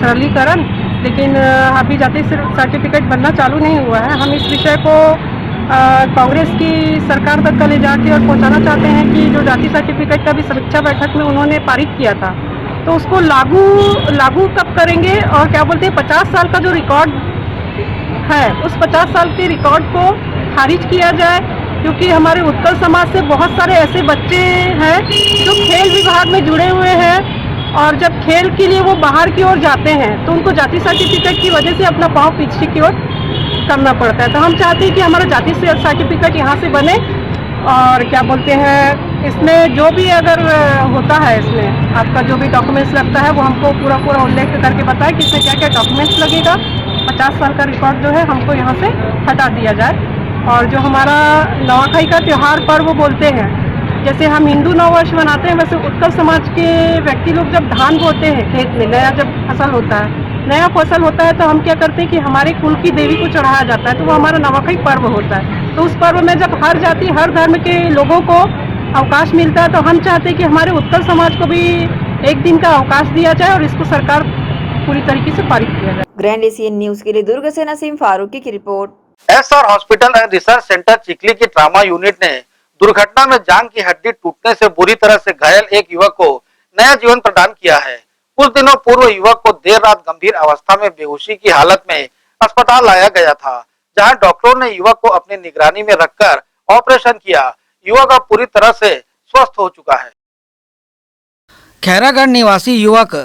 सरलीकरण, लेकिन अभी जाति सर्टिफिकेट बनना चालू नहीं हुआ है। हम इस विषय को कांग्रेस की सरकार तक ले जाके और पहुंचाना चाहते हैं कि जो जाति सर्टिफिकेट का भी समीक्षा बैठक में उन्होंने पारित किया था, तो उसको लागू कब करेंगे और क्या बोलते हैं 50 साल का जो रिकॉर्ड है उस 50 साल के रिकॉर्ड को खारिज किया जाए, क्योंकि हमारे उत्कल समाज से बहुत सारे ऐसे बच्चे हैं जो खेल विभाग में जुड़े हुए हैं और जब खेल के लिए वो बाहर की ओर जाते हैं तो उनको जाति सर्टिफिकेट की वजह से अपना पाँव पीछे की ओर करना पड़ता है। तो हम चाहते हैं कि हमारा जाति सर्टिफिकेट यहाँ से बने और क्या बोलते हैं इसमें जो भी अगर होता है, इसमें आपका जो भी डॉक्यूमेंट्स लगता है वो हमको पूरा उल्लेख करके बताएं कि इसमें क्या क्या डॉक्यूमेंट्स लगेगा। 50 साल का रिकॉर्ड जो है हमको यहाँ से हटा दिया जाए। और जो हमारा नवाखाई का त्यौहार पर्व बोलते हैं, जैसे हम हिंदू नववर्ष मनाते हैं, वैसे उत्कल समाज के व्यक्ति लोग जब धान बोते हैं खेत में, नया जब फसल होता है तो हम क्या करते हैं कि हमारे कुल की देवी को चढ़ाया जाता है, तो वो हमारा नवाखाई पर्व होता है। तो उस पर्व में जब हर जाति हर धर्म के लोगों को अवकाश मिलता है, तो हम चाहते हैं कि हमारे उत्कल समाज को भी एक दिन का अवकाश दिया जाए और इसको सरकार पूरी तरीके से पारित किया जाए। ग्रैंड एशियन न्यूज के लिए दुर्ग से नसीम फारूकी की report. SR hospital and research centre Chikhli की ट्रामा यूनिट ने दुर्घटना में जांघ की हड्डी टूटने से बुरी तरह से घायल एक युवक को नया जीवन प्रदान किया है। कुछ दिनों पूर्व युवक को देर रात गंभीर अवस्था में बेहोशी की हालत में अस्पताल लाया गया था, जहां डॉक्टरों ने युवक को अपनी निगरानी में रखकर ऑपरेशन किया। युवक अब पूरी तरह से स्वस्थ हो चुका है। खैरागढ़ निवासी युवक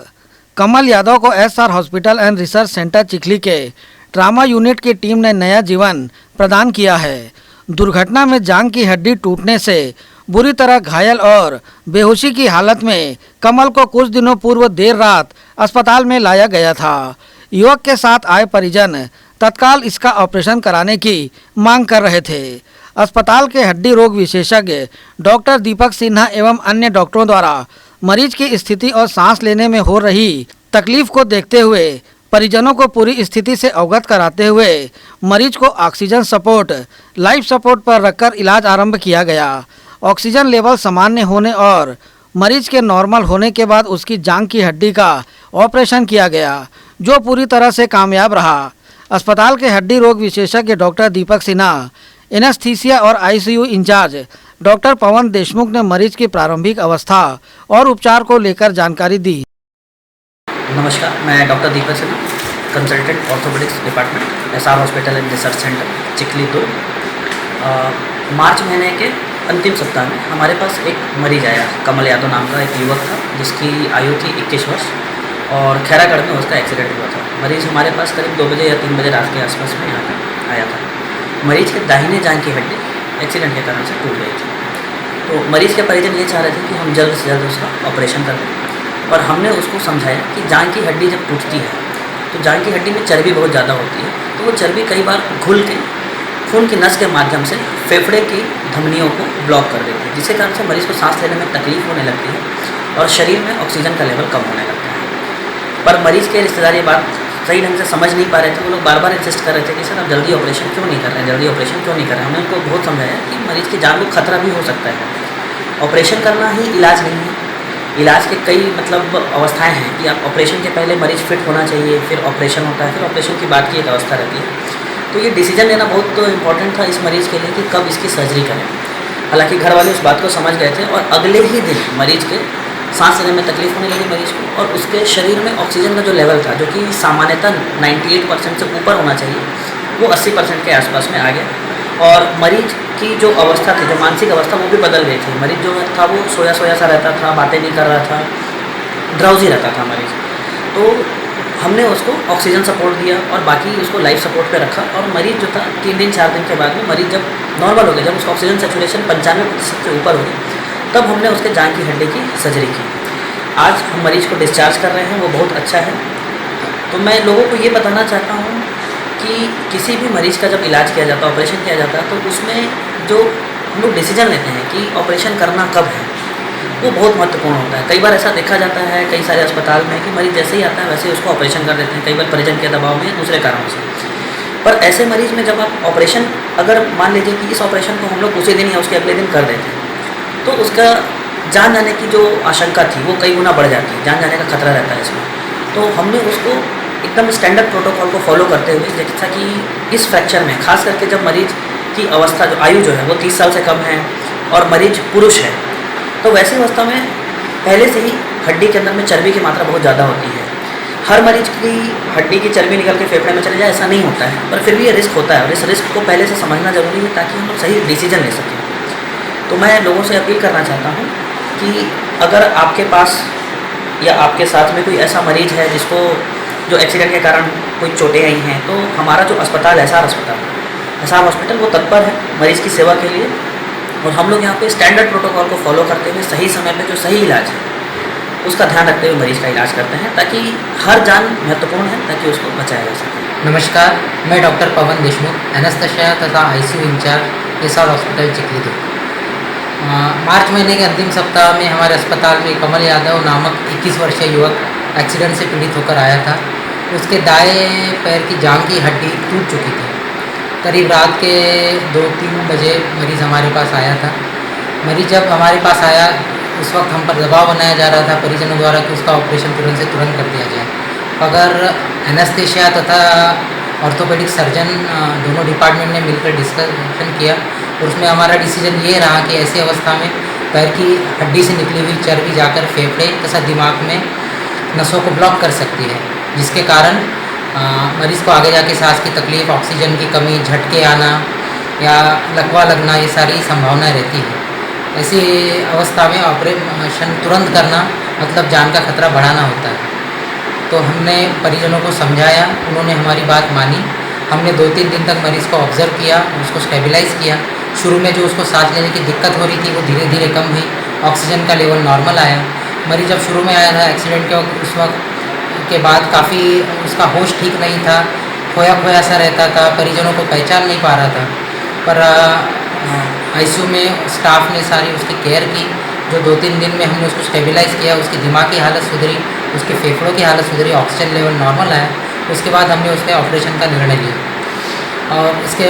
कमल यादव को SR hospital and research centre Chikhli के ट्रामा यूनिट की टीम ने नया जीवन प्रदान किया है। दुर्घटना में जांघ की हड्डी टूटने से बुरी तरह घायल और बेहोशी की हालत में कमल को कुछ दिनों पूर्व देर रात अस्पताल में लाया गया था। युवक के साथ आए परिजन तत्काल इसका ऑपरेशन कराने की मांग कर रहे थे। अस्पताल के हड्डी रोग विशेषज्ञ डॉक्टर दीपक सिन्हा एवं अन्य डॉक्टरों द्वारा मरीज की स्थिति और सांस लेने में हो रही तकलीफ को देखते हुए परिजनों को पूरी स्थिति से अवगत कराते हुए मरीज को ऑक्सीजन सपोर्ट, लाइफ सपोर्ट पर रखकर इलाज आरंभ किया गया। ऑक्सीजन लेवल सामान्य होने और मरीज के नॉर्मल होने के बाद उसकी जांघ की हड्डी का ऑपरेशन किया गया, जो पूरी तरह से कामयाब रहा। अस्पताल के हड्डी रोग विशेषज्ञ डॉक्टर दीपक सिन्हा, एनेस्थीसिया और ICU in charge doctor Pawan Deshmukh ने मरीज की प्रारंभिक अवस्था और उपचार को लेकर जानकारी दी। नमस्कार, मैं doctor Deepak Sinha, consultant orthopaedics department, SR hospital and research centre Chikhli 2। मार्च महीने के अंतिम सप्ताह में हमारे पास एक मरीज आया, कमल यादव नाम का एक युवक था, जिसकी आयु थी 21 वर्ष और खैरागढ़ में उसका एक्सीडेंट हुआ था। मरीज हमारे पास करीब 2 बजे या 3 बजे रात के आसपास में यहाँ आया था। मरीज के दाहिने जांघ की हड्डी एक्सीडेंट के कारण से टूट गई थी। तो मरीज के परिजन ये चाह रहे थे कि हम जल्द से जल्द उसका ऑपरेशन कर दें, और हमने उसको समझाया कि जांघ की हड्डी जब टूटती है तो जांघ की हड्डी में चर्बी बहुत ज़्यादा होती है, तो वो चर्बी कई बार घुल के खून की नस के माध्यम से फेफड़े की धमनियों को ब्लॉक कर देती है, जिसके कारण से मरीज़ को सांस लेने में तकलीफ होने लगती है और शरीर में ऑक्सीजन का लेवल कम होने लगता है। पर मरीज़ के रिश्तेदार ये बात सही ढंग से समझ नहीं पा रहे थे। वो लोग बार बार इंसिस्ट कर रहे थे कि सर आप जल्दी ऑपरेशन क्यों नहीं कर रहे हैं, जल्दी ऑपरेशन क्यों नहीं कर रहे हैं। हमने उनको बहुत समझाया कि मरीज़ की जान को खतरा भी हो सकता है, ऑपरेशन करना ही इलाज नहीं है। इलाज के कई अवस्थाएं हैं कि आप ऑपरेशन के पहले मरीज़ फिट होना चाहिए, फिर ऑपरेशन होता है, फिर ऑपरेशन के बाद की एक अवस्था रहती है। तो ये डिसीजन लेना बहुत इम्पॉर्टेंट था इस मरीज़ के लिए कि कब इसकी सर्जरी करें। हालांकि घर वाले उस बात को समझ गए थे और अगले ही दिन मरीज़ के सांस लेने में तकलीफ होने लगी मरीज़ को, और उसके शरीर में ऑक्सीजन का जो लेवल था, जो कि सामान्यतः 98% से ऊपर होना चाहिए, वो 80% के आसपास में आ गया। और मरीज़ की जो अवस्था थी, जो मानसिक अवस्था, वो भी बदल गई थी। मरीज़ जो था वो सोया सोया सा रहता था, बातें नहीं कर रहा था, ड्राउजी रहता था मरीज़। तो हमने उसको ऑक्सीजन सपोर्ट दिया और बाकी उसको लाइफ सपोर्ट पे रखा, और मरीज़ जो था 3 दिन 4 दिन के बाद में मरीज़ जब नॉर्मल हो गया, जब उसका ऑक्सीजन सेचुरेशन 95% से ऊपर हो गया, तब हमने उसके जांघ की हड्डी की सर्जरी की। आज हम मरीज़ को डिस्चार्ज कर रहे हैं, वो बहुत अच्छा है। तो मैं लोगों को ये बताना चाहता हूँ कि किसी भी मरीज़ का जब इलाज किया जाता है, ऑपरेशन किया जाता है, तो उसमें जो हम लोग डिसीजन लेते हैं कि ऑपरेशन करना कब है, वो बहुत महत्वपूर्ण होता है। कई बार ऐसा देखा जाता है कई सारे अस्पताल में कि मरीज़ जैसे ही आता है वैसे ही उसको ऑपरेशन कर देते हैं, कई बार परिजन के दबाव में, दूसरे कारणों से। पर ऐसे मरीज़ में जब आप ऑपरेशन, अगर मान लीजिए कि इस ऑपरेशन को हम लोग उसी दिन या उसके अगले दिन कर देते हैं, तो उसका जान जाने की जो आशंका थी वो कई गुना बढ़ जाती है, जान जाने का खतरा रहता है इसमें। तो हमने उसको एकदम स्टैंडर्ड प्रोटोकॉल को फॉलो करते हुए, जैसा कि इस फ्रैक्चर में खास करके जब मरीज की अवस्था, जो आयु जो है वो 30 साल से कम है और मरीज पुरुष है, तो वैसी अवस्था में पहले से ही हड्डी के अंदर में चर्बी की मात्रा बहुत ज़्यादा होती है। हर मरीज की हड्डी की चर्बी निकल के फेफड़े में चले जाए ऐसा नहीं होता है, पर फिर भी ये रिस्क होता है, और इस रिस्क को पहले से समझना जरूरी है ताकि हम लोग सही डिसीजन ले सकें। तो मैं लोगों से अपील करना चाहता हूँ कि अगर आपके पास या आपके साथ में कोई ऐसा मरीज है जिसको जो एक्सीडेंट के कारण कोई चोटें आई हैं, तो हमारा जो अस्पताल है एसआर हॉस्पिटल वो तत्पर है मरीज़ की सेवा के लिए, और हम लोग यहाँ पे स्टैंडर्ड प्रोटोकॉल को फॉलो करते हुए सही समय पे जो सही इलाज है उसका ध्यान रखते हुए मरीज़ का इलाज करते हैं, ताकि हर जान महत्वपूर्ण है, ताकि उसको बचाया जा सके। नमस्कार, मैं डॉक्टर पवन देशमुख, एनेस्थीसिया तथा ICU in charge SR hospital Chikhli 2। मार्च महीने के अंतिम सप्ताह में हमारे अस्पताल में कमल यादव नामक 21 वर्षीय युवक एक्सीडेंट से पीड़ित होकर आया था। उसके दाएं पैर की जांघ की हड्डी टूट चुकी थी। करीब रात के 2-3 बजे मरीज़ हमारे पास आया था। मरीज़ जब हमारे पास आया उस वक्त हम पर दबाव बनाया जा रहा था परिजनों द्वारा कि उसका ऑपरेशन तुरंत से तुरंत कर दिया जाए। अगर एनेस्थीसिया तथा ऑर्थोपेडिक सर्जन दोनों डिपार्टमेंट ने मिलकर डिस्कशन किया, और उसमें हमारा डिसीजन ये रहा कि ऐसी अवस्था में पैर की हड्डी से निकली हुई चर्बी जाकर फेफड़े तथा दिमाग में नसों को ब्लॉक कर सकती है, जिसके कारण मरीज़ को आगे जाके सांस की तकलीफ, ऑक्सीजन की कमी, झटके आना या लकवा लगना, ये सारी संभावनाएं रहती है। ऐसी अवस्था में ऑपरेशन तुरंत करना मतलब जान का खतरा बढ़ाना होता है। तो हमने परिजनों को समझाया, उन्होंने हमारी बात मानी। हमने 2-3 दिन तक मरीज़ को ऑब्जर्व किया, उसको स्टेबलाइज़ किया। शुरू में जो उसको सांस लेने की दिक्कत हो रही थी वो धीरे धीरे कम हुई, ऑक्सीजन का लेवल नॉर्मल आया। मरीज़ जब शुरू में आया था एक्सीडेंट के वक्त, उस वक्त के बाद काफ़ी उसका होश ठीक नहीं था, खोया खोया सा रहता था, परिजनों को पहचान नहीं पा रहा था। पर आईसीयू में स्टाफ ने सारी उसकी केयर की। जो 2-3 दिन में हमने उसको स्टेबलाइज़ किया, उसकी दिमाग की हालत सुधरी, उसके फेफड़ों की हालत सुधरी, ऑक्सीजन लेवल नॉर्मल आया। उसके बाद हमने उसके ऑपरेशन का निर्णय लिया। और इसके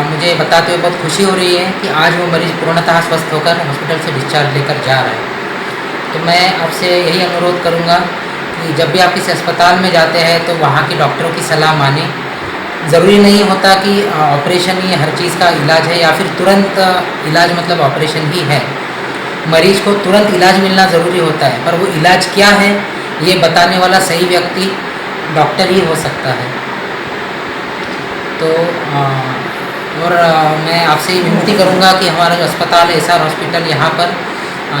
मुझे बताते हुए बहुत खुशी हो रही है कि आज वो मरीज़ पूर्णतः स्वस्थ होकर हॉस्पिटल से डिस्चार्ज लेकर जा रहा है। तो मैं आपसे यही अनुरोध करूँगा कि जब भी आप किसी अस्पताल में जाते हैं तो वहाँ के डॉक्टरों की सलाह मानें। ज़रूरी नहीं होता कि ऑपरेशन ही हर चीज़ का इलाज है या फिर तुरंत इलाज मतलब ऑपरेशन ही है। मरीज़ को तुरंत इलाज मिलना ज़रूरी होता है, पर वो इलाज क्या है ये बताने वाला सही व्यक्ति डॉक्टर ही हो सकता है। तो मैं आपसे ये विनती करूँगा कि हमारा जो अस्पताल है एसआर हॉस्पिटल, यहाँ पर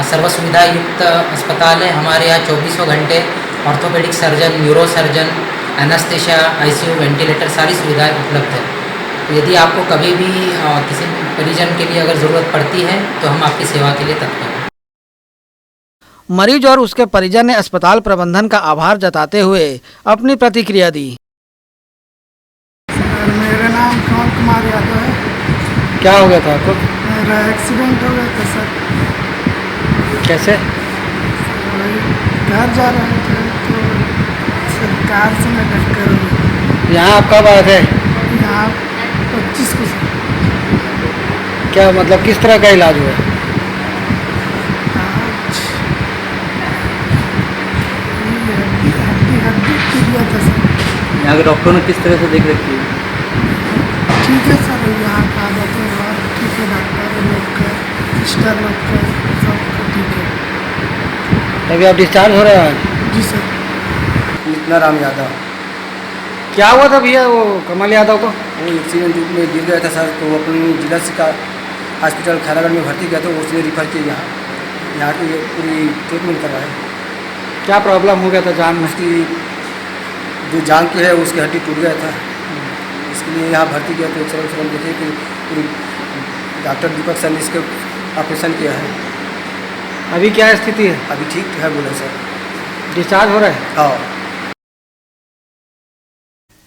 सर्व सुविधा युक्त अस्पताल है। हमारे यहाँ 24 घंटे orthopaedic surgeon, neuro surgeon, anaesthesia, ICU, ventilator सारी सुविधाएं उपलब्ध है। तो यदि आपको कभी भी किसी परिजन के लिए अगर ज़रूरत पड़ती है तो हम आपकी सेवा के लिए तत्पर हैं। मरीज और उसके परिजन ने अस्पताल प्रबंधन का आभार जताते हुए अपनी प्रतिक्रिया दी। मेरा नाम कमल कुमार यादव है। क्या हो गया था आपको? मेरा एक्सीडेंट हो गया था सर। कैसे? घर जा रहे थे तो सरकार से मैं टक्कर हुई। यहाँ आप कब आए थे? यहाँ 25 को सर। क्या मतलब किस तरह का इलाज हुआ? यहाँ के डॉक्टरों ने किस तरह से देख रखी है? ठीक है सर, यहाँ का आदत है और ठीक है, डॉक्टर लोग का, सिस्टर लोग का, सब ठीक है। अभी आप डिस्चार्ज हो रहे हैं आज? जी सर। नित्या राम यादव। क्या हुआ था भैया वो कमल यादव को? वो एक्सीडेंट में गिर गया था सर, तो अपनी जिला शिक्षा हॉस्पिटल खैरागढ़ में भर्ती किया, तो उसने रिफर किया यहाँ की पूरी ट्रीटमेंट करवाए। क्या प्रॉब्लम हो गया था जान में? उसकी जो जान की है उसकी हड्डी टूट गया था, इसके लिए यहाँ भर्ती किया। तो चलो देखिए कि पूरी डॉक्टर दीपक सर ने इसके ऑपरेशन किया है। अभी क्या स्थिति है? अभी ठीक है बोले सर। डिस्चार्ज हो रहा है? हाँ।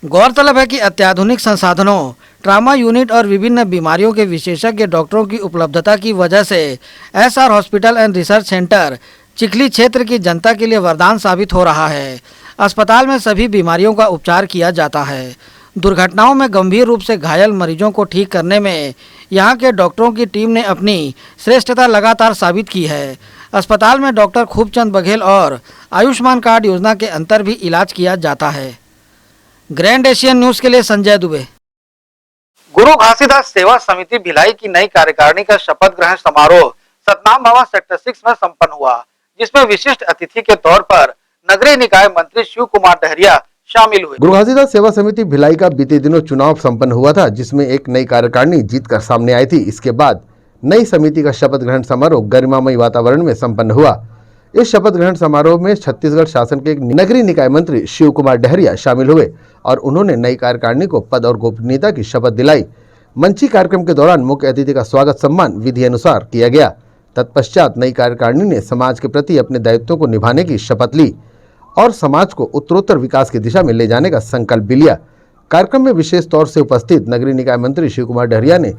गौरतलब है कि अत्याधुनिक संसाधनों, ट्रामा यूनिट और विभिन्न बीमारियों के विशेषज्ञ डॉक्टरों की उपलब्धता की वजह से SR hospital and research centre Chikhli क्षेत्र की जनता के लिए वरदान साबित हो रहा है। अस्पताल में सभी बीमारियों का उपचार किया जाता है। दुर्घटनाओं में गंभीर रूप से घायल मरीजों को ठीक करने में यहाँ के डॉक्टरों की टीम ने अपनी श्रेष्ठता लगातार साबित की है। अस्पताल में डॉक्टर खूबचंद बघेल और आयुष्मान कार्ड योजना के अंतर भी इलाज किया जाता है। ग्रैंड एशियन न्यूज़ के लिए संजय दुबे। गुरु घासीदास सेवा समिति भिलाई की नई कार्यकारिणी का शपथ ग्रहण समारोह सतनाम भवन सेक्टर 6 में संपन्न हुआ, जिसमें विशिष्ट अतिथि के तौर पर नगरीय निकाय मंत्री शिव कुमार डहरिया शामिल हुए। गुरु घासीदास सेवा समिति भिलाई का बीते दिनों चुनाव संपन्न हुआ था, जिसमें एक नई कार्यकारिणी जीतकर सामने आई थी। इसके बाद नई समिति का शपथ ग्रहण समारोह गरिमामय वातावरण में संपन्न हुआ। इस शपथ ग्रहण समारोह में छत्तीसगढ़ शासन के नगरीय निकाय मंत्री शिव कुमार डहरिया शामिल हुए और उन्होंने नई कार्यकारिणी को पद और गोपनीयता की शपथ दिलाई। मंची कार्यक्रम के दौरान मुख्य अतिथि का स्वागत सम्मान विधि अनुसार किया गया। तत्पश्चात नई कार्यकारिणी ने समाज के प्रति अपने दायित्वों को निभाने की शपथ ली और समाज को उत्तरोत्तर विकास की दिशा में ले जाने का संकल्प भी लिया। कार्यक्रम में विशेष तौर से उपस्थित नगरीय निकाय मंत्री शिव कुमार डहरिया ने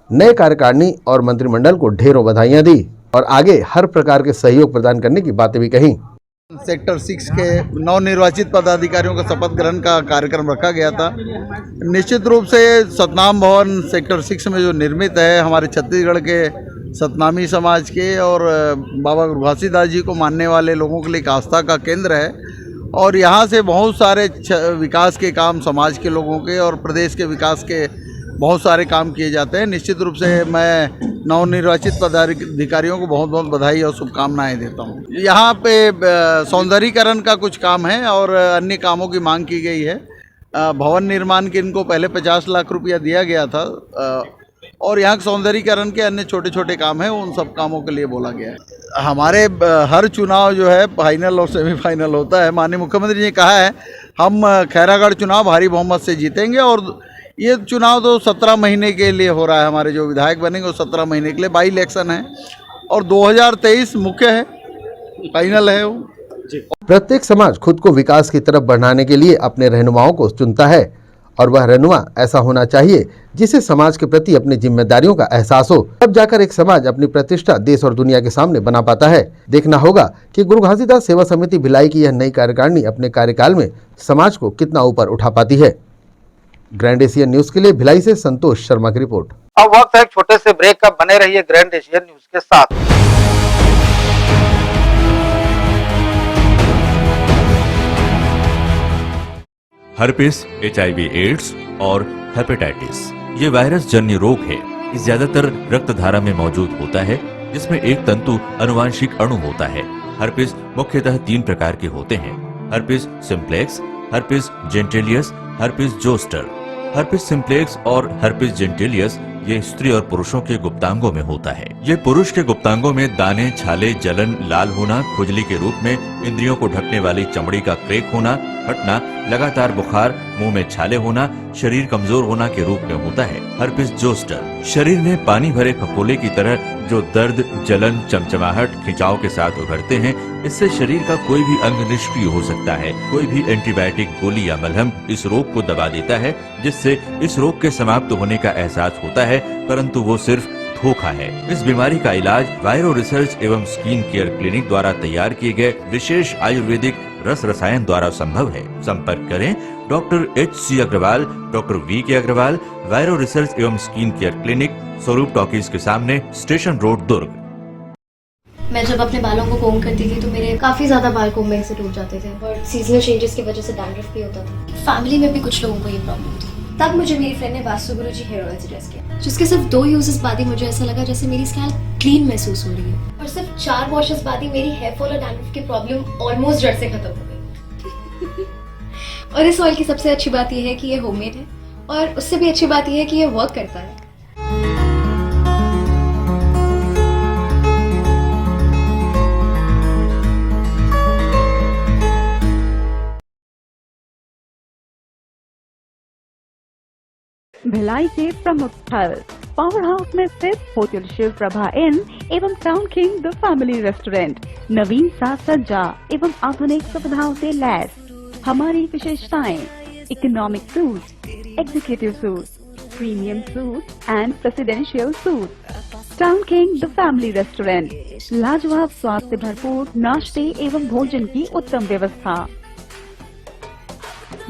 नए कार्यकारिणी और मंत्रिमंडल को ढेरों बधाइयां दी और आगे हर प्रकार के सहयोग प्रदान करने की बातें भी कहीं। सेक्टर 6 के नवनिर्वाचित पदाधिकारियों का शपथ ग्रहण का कार्यक्रम रखा गया था। निश्चित रूप से सतनाम भवन सेक्टर 6 में जो निर्मित है, हमारे छत्तीसगढ़ के सतनामी समाज के और बाबा गुरु घासीदास जी को मानने वाले लोगों के लिए एक आस्था का केंद्र है और यहाँ से बहुत सारे विकास के काम समाज के लोगों के और प्रदेश के विकास के बहुत सारे काम किए जाते हैं। निश्चित रूप से मैं नवनिर्वाचित पदाधिकारियों को बहुत बहुत बधाई और शुभकामनाएं देता हूं। यहाँ पे सौंदर्यीकरण का कुछ काम है और अन्य कामों की मांग की गई है। भवन निर्माण के इनको पहले 50 लाख रुपया दिया गया था और यहाँ सौंदर्यीकरण के अन्य छोटे छोटे काम हैं, उन सब कामों के लिए बोला गया है। हमारे हर चुनाव जो है फाइनल और सेमीफाइनल होता है। माननीय मुख्यमंत्री जी ने कहा है हम खैरागढ़ चुनाव भारी बहुमत से जीतेंगे और ये चुनाव तो 17 महीने के लिए हो रहा है। हमारे जो विधायक बनेंगे वो 17 महीने के लिए बाई इलेक्शन है और 2023 मुख्य है, फाइनल है वो। प्रत्येक समाज खुद को विकास की तरफ बढ़ाने के लिए अपने रहनुमाओं को चुनता है और वह रहनुमा ऐसा होना चाहिए जिसे समाज के प्रति अपनी जिम्मेदारियों का एहसास हो। तब जाकर एक समाज अपनी प्रतिष्ठा देश और दुनिया के सामने बना पाता है। देखना होगा कि गुरु घासीदास सेवा समिति भिलाई की यह नई कार्यकारिणी अपने कार्यकाल में समाज को कितना ऊपर उठा पाती है। ग्रैंड एशियन न्यूज के लिए भिलाई से संतोष शर्मा की रिपोर्ट। अब वक्त है एक छोटे से ब्रेक का, बने रहिए ग्रैंड एशियन न्यूज के साथ। हर्पिस, HIV एड्स और हेपेटाइटिस ये वायरस जन्य रोग है। ये ज्यादातर रक्त धारा में मौजूद होता है, जिसमें एक तंतु अनुवांशिक अणु होता है। हर्पिस मुख्यतः 3 प्रकार के होते हैं: herpes simplex, herpes genitalis, herpes zoster. Herpes simplex और हर्पिस जेंटिलियस ये स्त्री और पुरुषों के गुप्तांगों में होता है। ये पुरुष के गुप्तांगों में दाने, छाले, जलन, लाल होना, खुजली के रूप में, इंद्रियों को ढकने वाली चमड़ी का क्रेक होना, फटना, लगातार बुखार, मुंह में छाले होना, शरीर कमजोर होना के रूप में होता है। हर्पिस जोस्टर शरीर में पानी भरे फफोले की तरह जो दर्द, जलन, चमचमाहट, खिंचाव के साथ उभरते हैं। इससे शरीर का कोई भी अंग निष्क्रिय हो सकता है। कोई भी एंटीबायोटिक गोली या मलहम इस रोग को दबा देता है, जिससे इस रोग के समाप्त होने का एहसास होता है, परंतु वो सिर्फ धोखा है। इस बीमारी का इलाज वायरो रिसर्च एवं स्किन केयर क्लिनिक द्वारा तैयार किए गए विशेष आयुर्वेदिक रस रसायन द्वारा संभव है। संपर्क करें doctor HC Agarwal, doctor VK Agarwal, viro research एवं skin care clinic, Swaroop talkies के सामने, स्टेशन रोड, दुर्ग। मैं जब अपने बालों को कोम करती थी तो मेरे काफी ज्यादा बाल कोम्बिंग से टूट जाते थे और सीजनल चेंजेस की वजह से डैंड्रफ भी होता था। फैमिली में भी कुछ लोगों को ये प्रॉब्लम थी। तब मुझे मेरी फ्रेंड ने वास्तु गुरुजी हेयर ऑयल सजेस्ट किया, जिसके सिर्फ 2 यूजेस बाद ही मुझे ऐसा लगा जैसे मेरी स्कैल्प क्लीन महसूस हो रही है और सिर्फ 4 वॉशेस बाद ही मेरी हेयर फॉल और डैंड्रफ की प्रॉब्लम ऑलमोस्ट जड़ से खत्म हो गई। और इस ऑयल की सबसे अच्छी बात यह है कि ये होममेड है और उससे भी अच्छी बात यह है कि ये वर्क करता है। भिलाई के प्रमुख स्थल पावर हाउस में स्थित होटल शिव प्रभा इन एवं town king the family restaurant नवीन साज सज्जा एवं आधुनिक सुविधाओं से लैस। हमारी विशेषताएं: economic suite, executive suite, premium suite and presidential suite. Town king the family restaurant, लाजवाब स्वाद से भरपूर नाश्ते एवं भोजन की उत्तम व्यवस्था।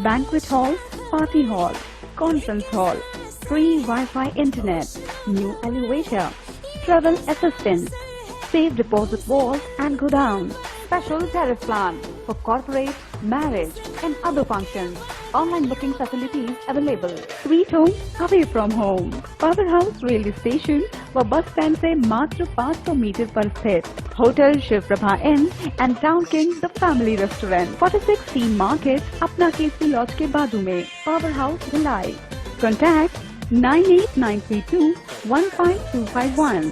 Banquet hall, party hall, conference hall, free Wi-Fi internet, new elevator, travel assistance, safe deposit vault and godown, special tariff plan for corporate, marriage and other functions. Online booking facilities available. Sweet home away from home. Power House railway station व bus stand से मात्र 500 metre पर स्थित hotel Shiv Prabha inn and town king the family restaurant, 46 T market, अपना Kesari laws के बाजू में। Power house Bhilai. Contact 98932 15251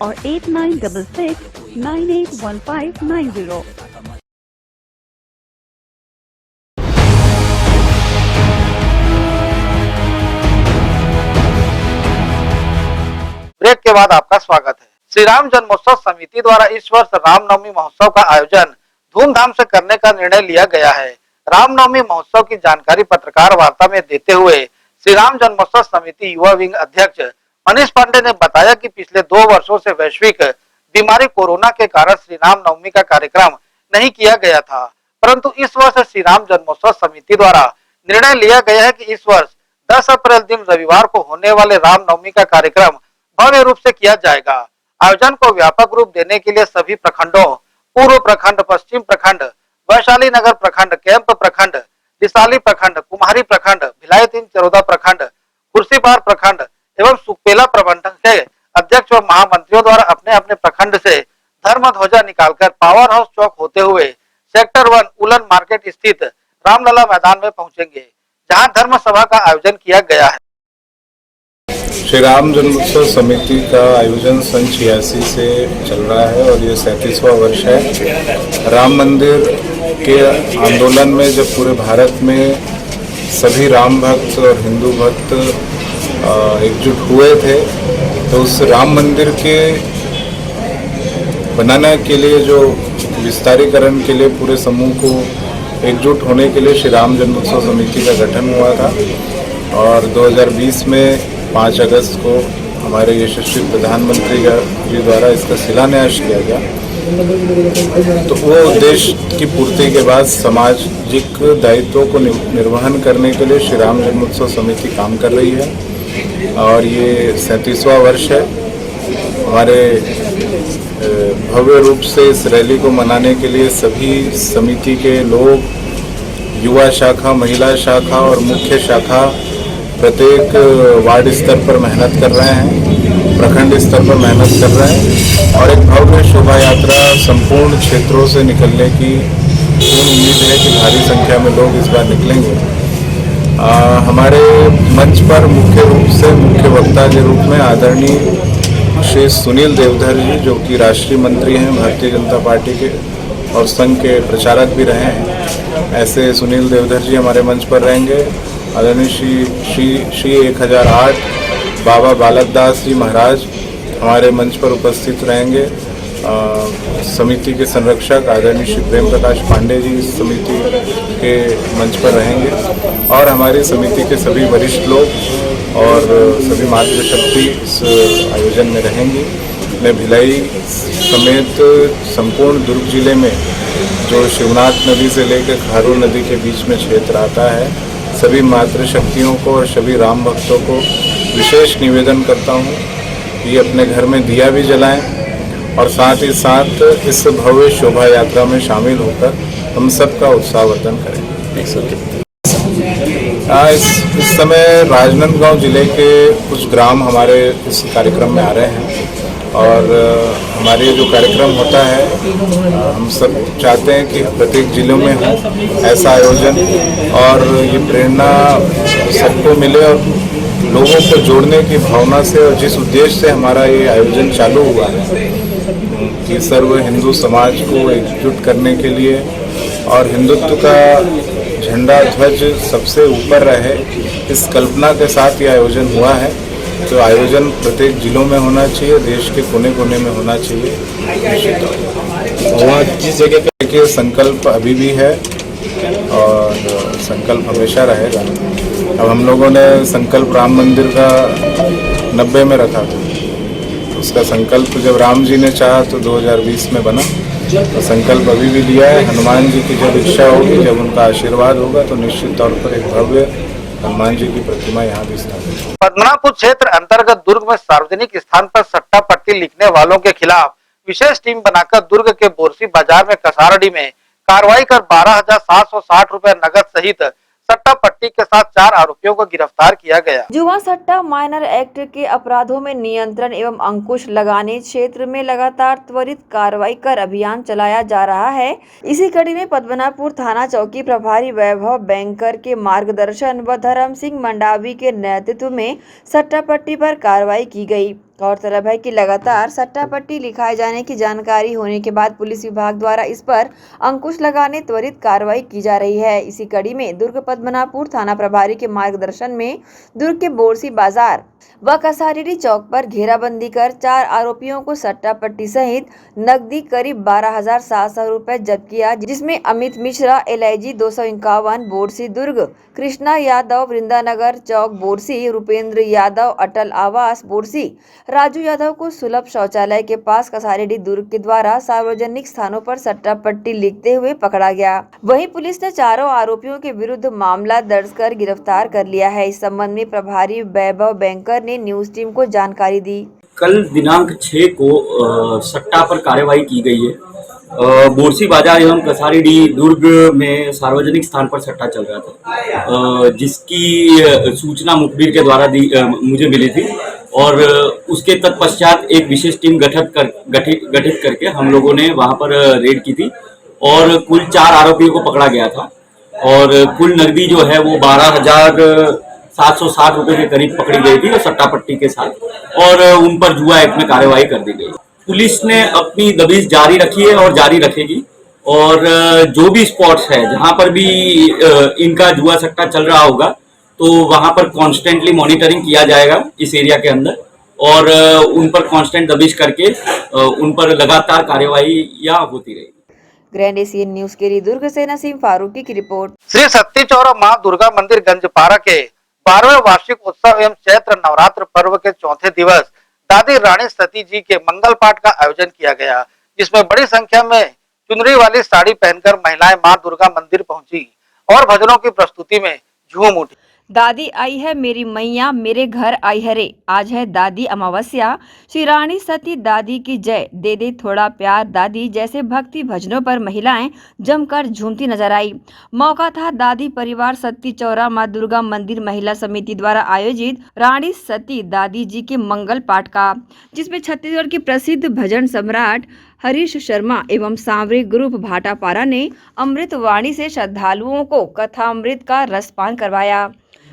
और 8966 981590। ब्रेक के बाद आपका स्वागत है। श्री राम जन्मोत्सव समिति द्वारा इस वर्ष रामनवमी महोत्सव का आयोजन धूमधाम से करने का निर्णय लिया गया है। रामनवमी महोत्सव की जानकारी पत्रकार वार्ता में देते हुए श्री राम जन्मोत्सव समिति युवा विंग अध्यक्ष मनीष पांडे ने बताया कि पिछले 2 वर्षों से वैश्विक बीमारी कोरोना के कारण श्री राम नवमी का कार्यक्रम नहीं किया गया था, परंतु इस वर्ष श्री राम जन्मोत्सव समिति द्वारा निर्णय लिया गया है कि इस वर्ष 10 अप्रैल दिन रविवार को होने वाले रामनवमी का कार्यक्रम भव्य रूप से किया जाएगा। आयोजन को व्यापक रूप देने के लिए सभी प्रखंडों, पूर्व प्रखंड, पश्चिम प्रखंड, वैशाली नगर प्रखंड, कैंप प्रखंड, दिसाली प्रखंड, कुम्हारी प्रखंड, भिलाई 3 चरोदा प्रखंड, खुर्सीपार प्रखंड एवं सुपेला प्रबंधक के अध्यक्ष व महामंत्रियों द्वारा अपने अपने प्रखंड से धर्म ध्वजा निकालकर पावर हाउस चौक होते हुए सेक्टर 1 उलन मार्केट स्थित रामलला मैदान में पहुंचेंगे, जहां धर्म सभा का आयोजन किया गया है। श्री राम जन्मोत्सव समिति का आयोजन सन 86 से चल रहा है और ये 37वां वर्ष है। राम मंदिर के आंदोलन में जब पूरे भारत में सभी राम भक्त और हिंदू भक्त एकजुट हुए थे, तो उस राम मंदिर के बनाने के लिए, जो विस्तारीकरण के लिए पूरे समूह को एकजुट होने के लिए श्री राम जन्मोत्सव समिति का गठन हुआ था। और 2020 में 5 अगस्त को हमारे यशस्वी प्रधानमंत्री जी द्वारा इसका शिलान्यास किया गया। तो वो उद्देश्य की पूर्ति के बाद सामाजिक दायित्वों को निर्वहन करने के लिए श्री राम जन्मोत्सव समिति काम कर रही है और ये 37वां वर्ष है। हमारे भव्य रूप से इस रैली को मनाने के लिए सभी समिति के लोग, युवा शाखा, महिला शाखा और मुख्य शाखा प्रत्येक वार्ड स्तर पर मेहनत कर रहे हैं, प्रखंड स्तर पर मेहनत कर रहे हैं और एक भव्य शोभा यात्रा संपूर्ण क्षेत्रों से निकलने की पूर्ण उम्मीद है कि भारी संख्या में लोग इस बार निकलेंगे। हमारे मंच पर मुख्य रूप से मुख्य वक्ता के रूप में आदरणीय श्री सुनील देवधर जी, जो कि राष्ट्रीय मंत्री हैं भारतीय जनता पार्टी के और संघ के प्रचारक भी रहे हैं, ऐसे सुनील देवधर जी हमारे मंच पर रहेंगे। आदरणीय श्री 1008 बाबा बालक दास जी महाराज हमारे मंच पर उपस्थित रहेंगे। समिति के संरक्षक आदरणीय श्री प्रेम प्रकाश पांडे जी इस समिति के मंच पर रहेंगे और हमारी समिति के सभी वरिष्ठ लोग और सभी मातृशक्ति इस आयोजन में रहेंगी। मैं भिलाई समेत संपूर्ण दुर्ग जिले में जो शिवनाथ नदी से लेकर खारू नदी के बीच में क्षेत्र आता है, सभी मातृशक्तियों को और सभी राम भक्तों को विशेष निवेदन करता हूँ कि अपने घर में दिया भी जलाएं और साथ ही साथ इस भव्य शोभा यात्रा में शामिल होकर हम सबका उत्साहवर्धन करें। इस समय राजनांदगांव जिले के कुछ ग्राम हमारे इस कार्यक्रम में आ रहे हैं और हमारे जो कार्यक्रम होता है हम सब चाहते हैं कि प्रत्येक जिलों में हो ऐसा आयोजन और ये प्रेरणा सबको मिले और लोगों को जोड़ने की भावना से और जिस उद्देश्य से हमारा ये आयोजन चालू हुआ है कि सर्व हिंदू समाज को एकजुट करने के लिए और हिंदुत्व का झंडा ध्वज सबसे ऊपर रहे, इस कल्पना के साथ ये आयोजन हुआ है। तो आयोजन प्रत्येक जिलों में होना चाहिए, देश के कोने कोने में होना चाहिए। वहाँ जिस जगह पे देखिए संकल्प अभी भी है और संकल्प हमेशा रहेगा। अब हम लोगों ने संकल्प राम मंदिर का 90 में रखा था, उसका संकल्प जब राम जी ने चाहा तो 2020 में बना। तो संकल्प अभी भी लिया है। हनुमान जी की जब इच्छा होगी, जब उनका आशीर्वाद होगा तो निश्चित तौर पर एक भव्य हनुमान जी की प्रतिमा यहाँ भी स्थापित है। पद्मनाभपुर क्षेत्र अंतर्गत दुर्ग में सार्वजनिक स्थान पर सट्टा पट्टी लिखने वालों के खिलाफ विशेष टीम बनाकर दुर्ग के बोरसी बाजार में कसारडी में कार्रवाई कर 12,760 रुपए नगद सहित सट्टा पट्टी के साथ 4 आरोपियों को गिरफ्तार किया गया। जुआ सट्टा माइनर एक्ट के अपराधों में नियंत्रण एवं अंकुश लगाने क्षेत्र में लगातार त्वरित कार्रवाई कर अभियान चलाया जा रहा है। इसी कड़ी में पद्मनाभपुर थाना चौकी प्रभारी वैभव बैंकर के मार्गदर्शन व धर्म सिंह मंडावी के नेतृत्व में सट्टा पट्टी पर कार्रवाई की गई। गौरतलब है कि लगातार सट्टा पट्टी लिखाए जाने की जानकारी होने के बाद पुलिस विभाग द्वारा इस पर अंकुश लगाने त्वरित कार्रवाई की जा रही है। इसी कड़ी में दुर्ग पद्मनाभपुर थाना प्रभारी के मार्गदर्शन में दुर्ग के बोरसी बाजार व कसारीडी चौक पर घेराबंदी कर 4 आरोपियों को सट्टा पट्टी सहित नकदी करीब 12,700 रुपए जब्त किया, जिसमें अमित मिश्रा LIG 251 बोरसी दुर्ग, कृष्णा यादव वृंदानगर चौक बोरसी, रुपेंद्र यादव अटल आवास बोरसी, राजू यादव को सुलभ शौचालय के पास कसारीडी दुर्ग के द्वारा सार्वजनिक स्थानों पर सट्टा पट्टी लिखते हुए पकड़ा गया। वहीं पुलिस ने चारों आरोपियों के विरुद्ध मामला दर्ज कर गिरफ्तार कर लिया है। इस संबंध में प्रभारी वैभव बैंकर ने न्यूज टीम को जानकारी दी। कल दिनांक 6 को सट्टा पर कार्रवाई की गई है। बोरसी बाजार एवं कसारीडी दुर्ग में सार्वजनिक स्थान पर सट्टा चल रहा था, जिसकी सूचना मुखबिर के द्वारा मुझे मिली थी और उसके तत्पश्चात एक विशेष टीम गठित करके हम लोगों ने वहां पर रेड की थी और कुल 4 आरोपियों को पकड़ा गया था और कुल नकदी जो है वो 12,760 रुपए के करीब पकड़ी गई थी और सट्टा पट्टी के साथ, और उन पर जुआ एक्ट में कार्रवाई कर दी गई। पुलिस ने अपनी दबिश जारी रखी है और जारी रखेगी और जो भी स्पॉट्स है जहां पर भी इनका जुआ सट्टा चल रहा होगा तो वहां पर कॉन्स्टेंटली मॉनिटरिंग किया जाएगा इस एरिया के अंदर और उन पर कांस्टेंट दबिश करके उन पर लगातार कार्रवाई होती रहेगी। ग्रैंड एशियन न्यूज के लिए दुर्ग से नसीम फारूकी की रिपोर्ट। श्री सत्ती चौरा माँ दुर्गा मंदिर गंजपारा के 12वें वार्षिक उत्सव एवं चैत्र नवरात्र पर्व के चौथे दिवस दादी रानी सती जी के मंगल पाठ का आयोजन किया गया, जिसमें बड़ी संख्या में चुनरी वाली साड़ी पहनकर महिलाएं मां दुर्गा मंदिर पहुंची और भजनों की प्रस्तुति में झूम उठी। दादी आई है मेरी मैया मेरे घर आई है रे, आज है दादी अमावस्या, श्री रानी सती दादी की जय, दे दे थोड़ा प्यार दादी जैसे भक्ति भजनों पर महिलाएं जमकर झूमती नजर आई। मौका था दादी परिवार सती चौरा मां दुर्गा मंदिर महिला समिति द्वारा आयोजित रानी सती दादी जी के मंगल पाठ का, जिसमें छत्तीसगढ़ के प्रसिद्ध भजन सम्राट हरीश शर्मा एवं सांवरे ग्रुप भाटापारा ने अमृत वाणी से श्रद्धालुओं को कथा अमृत का रसपान करवाया।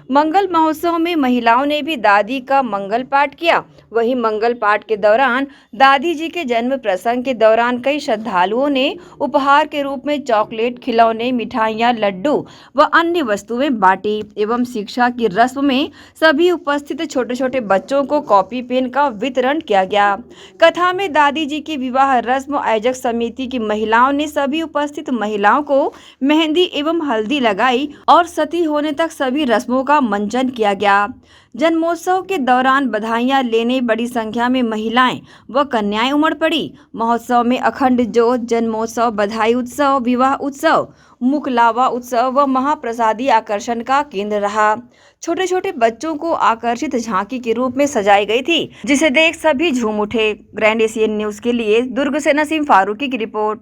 मंगल महोत्सव में महिलाओं ने भी दादी का मंगल पाठ किया। वहीं मंगल पाठ के दौरान दादी जी के जन्म प्रसंग के दौरान कई श्रद्धालुओं ने उपहार के रूप में चॉकलेट, खिलौने, मिठाइयां, लड्डू व अन्य वस्तुएं बांटी एवं शिक्षा की रस्म में सभी उपस्थित छोटे छोटे बच्चों को कॉपी पेन का वितरण किया गया। कथा में दादी जी की विवाह रस्म आयोजक समिति की महिलाओं ने सभी उपस्थित महिलाओं को मेहंदी एवं हल्दी लगाई और सती होने तक सभी रस्मों का मंचन किया गया। जन्मोत्सव के दौरान बधाइयां लेने बड़ी संख्या में महिलाएं व कन्याएं उमड़ पड़ी। महोत्सव में अखंड ज्योत, जन्मोत्सव, बधाई उत्सव, विवाह उत्सव, मुकलावा उत्सव व महाप्रसादी आकर्षण का केंद्र रहा। छोटे छोटे बच्चों को आकर्षित झांकी के रूप में सजाई गई थी, जिसे देख सभी झूम उठे। ग्रैंड एशियन न्यूज के लिए दुर्ग से नसीम फारूकी की रिपोर्ट।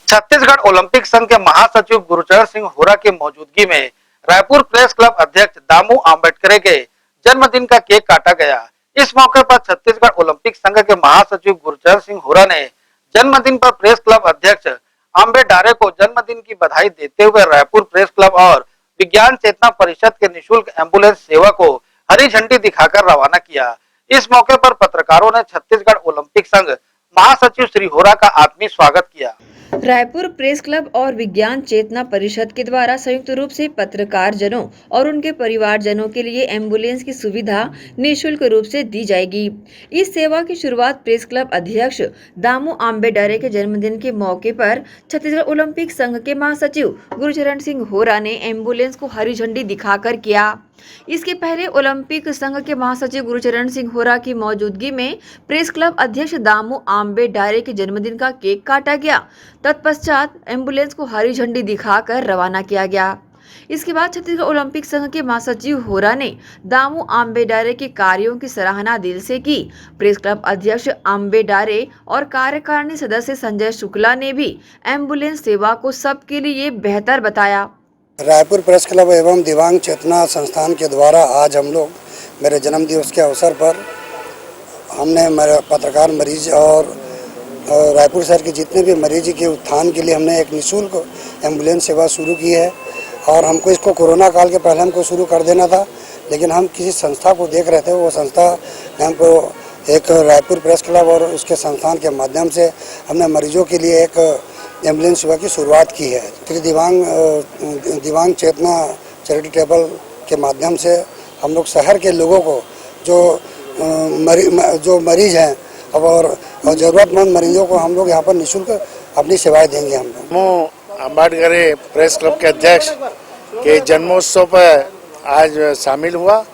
छत्तीसगढ़ ओलंपिक संघ के महासचिव गुरुचरण सिंह होरा की मौजूदगी में रायपुर प्रेस क्लब अध्यक्ष दामू आम्बेडकर के जन्मदिन का केक काटा गया। इस मौके पर छत्तीसगढ़ ओलंपिक संघ के महासचिव गुरुचरण सिंह होरा ने जन्मदिन पर प्रेस क्लब अध्यक्ष आम्बेडकर को जन्मदिन की बधाई देते हुए रायपुर प्रेस क्लब और विज्ञान चेतना परिषद के निःशुल्क एम्बुलेंस सेवा को हरी झंडी दिखाकर रवाना किया। इस मौके पर पत्रकारों ने छत्तीसगढ़ ओलंपिक संघ महासचिव श्री होरा का आत्मीय स्वागत किया। रायपुर प्रेस क्लब और विज्ञान चेतना परिषद के द्वारा संयुक्त रूप से पत्रकार जनों और उनके परिवारजनों के लिए एम्बुलेंस की सुविधा निःशुल्क रूप से दी जाएगी। इस सेवा की शुरुआत प्रेस क्लब अध्यक्ष दामू आम्बेडकर के जन्मदिन के मौके पर छत्तीसगढ़ ओलंपिक संघ के महासचिव गुरुचरण सिंह होरा ने एम्बुलेंस को हरी झंडी दिखाकर किया। इसके पहले ओलंपिक संघ के महासचिव गुरुचरण सिंह होरा की मौजूदगी में प्रेस क्लब अध्यक्ष दामू आम्बेडकर के जन्मदिन का केक काटा गया। तत्पश्चात एम्बुलेंस को हरी झंडी दिखाकर रवाना किया गया। इसके बाद छत्तीसगढ़ ओलंपिक संघ के महासचिव होरा ने दामू आम्बेडकर के कार्यों की सराहना दिल से की। प्रेस क्लब अध्यक्ष आम्बेडकर और कार्यकारिणी सदस्य संजय शुक्ला ने भी एम्बुलेंस सेवा को सबके लिए बेहतर बताया। रायपुर प्रेस क्लब एवं दिव्यांग चेतना संस्थान के द्वारा आज हम लोग मेरे जन्म दिवस के अवसर पर हमने मेरे पत्रकार मरीज और रायपुर शहर के जितने भी मरीज के उत्थान के लिए हमने एक निःशुल्क एम्बुलेंस सेवा शुरू की है। और हमको इसको कोरोना काल के पहले हमको शुरू कर देना था, लेकिन हम किसी संस्था को देख रहे थे। वो संस्था हमको एक रायपुर प्रेस क्लब और उसके संस्थान के माध्यम से हमने मरीजों के लिए एक एम्बुलेंस सेवा की शुरुआत की है। फिर दिव्यांग चेतना चैरिटेबल के माध्यम से हम लोग शहर के लोगों को जो मरीज हैं और ज़रूरतमंद मरीजों को हम लोग यहाँ पर निःशुल्क अपनी सेवाएं देंगे। हम लोग आम्बेडकर प्रेस क्लब के अध्यक्ष के जन्मोत्सव पर आज शामिल हुआ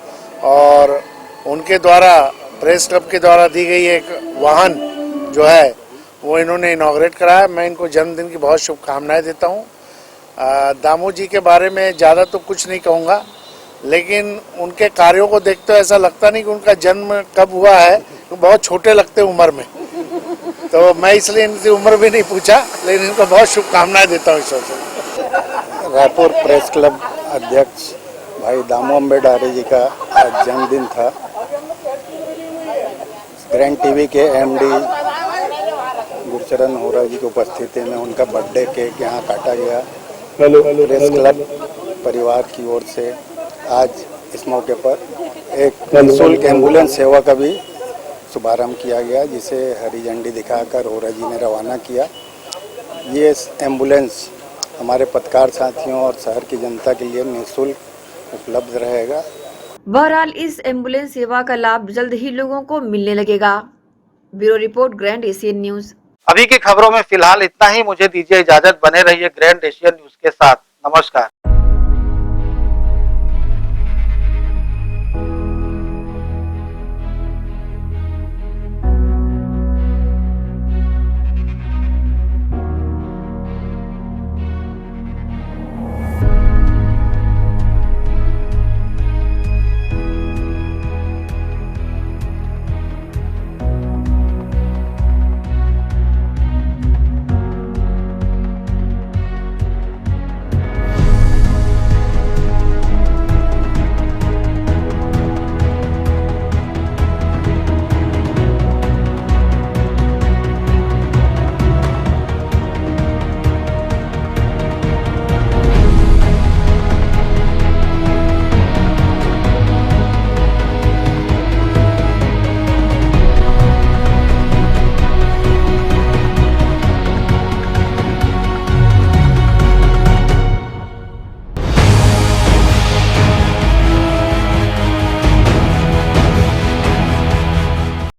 और उनके द्वारा प्रेस क्लब के द्वारा दी गई एक वाहन जो है वो इन्होंने इनॉग्रेट कराया। मैं इनको जन्मदिन की बहुत शुभकामनाएं देता हूँ। दामू जी के बारे में ज़्यादा तो कुछ नहीं कहूँगा, लेकिन उनके कार्यों को देखते तो ऐसा लगता नहीं कि उनका जन्म कब हुआ है। तो बहुत छोटे लगते उम्र में, तो मैं इसलिए इनकी उम्र भी नहीं पूछा, लेकिन इनको बहुत शुभकामनाएं देता हूँ इस अवसर। रायपुर प्रेस क्लब अध्यक्ष भाई दामू अम्बेडारे जी का आज जन्मदिन था। ग्रैंड टीवी के एमडी गुरचरण होरा जी की उपस्थिति में उनका बर्थडे केक यहाँ काटा गया। प्रेस क्लब परिवार की ओर से आज इस मौके पर एक निःशुल्क एम्बुलेंस सेवा का भी शुभारंभ किया गया, जिसे हरी झंडी दिखाकर होरा जी ने रवाना किया। ये एम्बुलेंस हमारे पत्रकार साथियों और शहर की जनता के लिए निःशुल्क उपलब्ध रहेगा। बहरहाल इस एम्बुलेंस सेवा का लाभ जल्द ही लोगों को मिलने लगेगा। Bureau report, grand Asian news. अभी की खबरों में फिलहाल इतना ही। मुझे दीजिए इजाजत, बने रहिए ग्रैंड एशियन न्यूज के साथ। नमस्कार।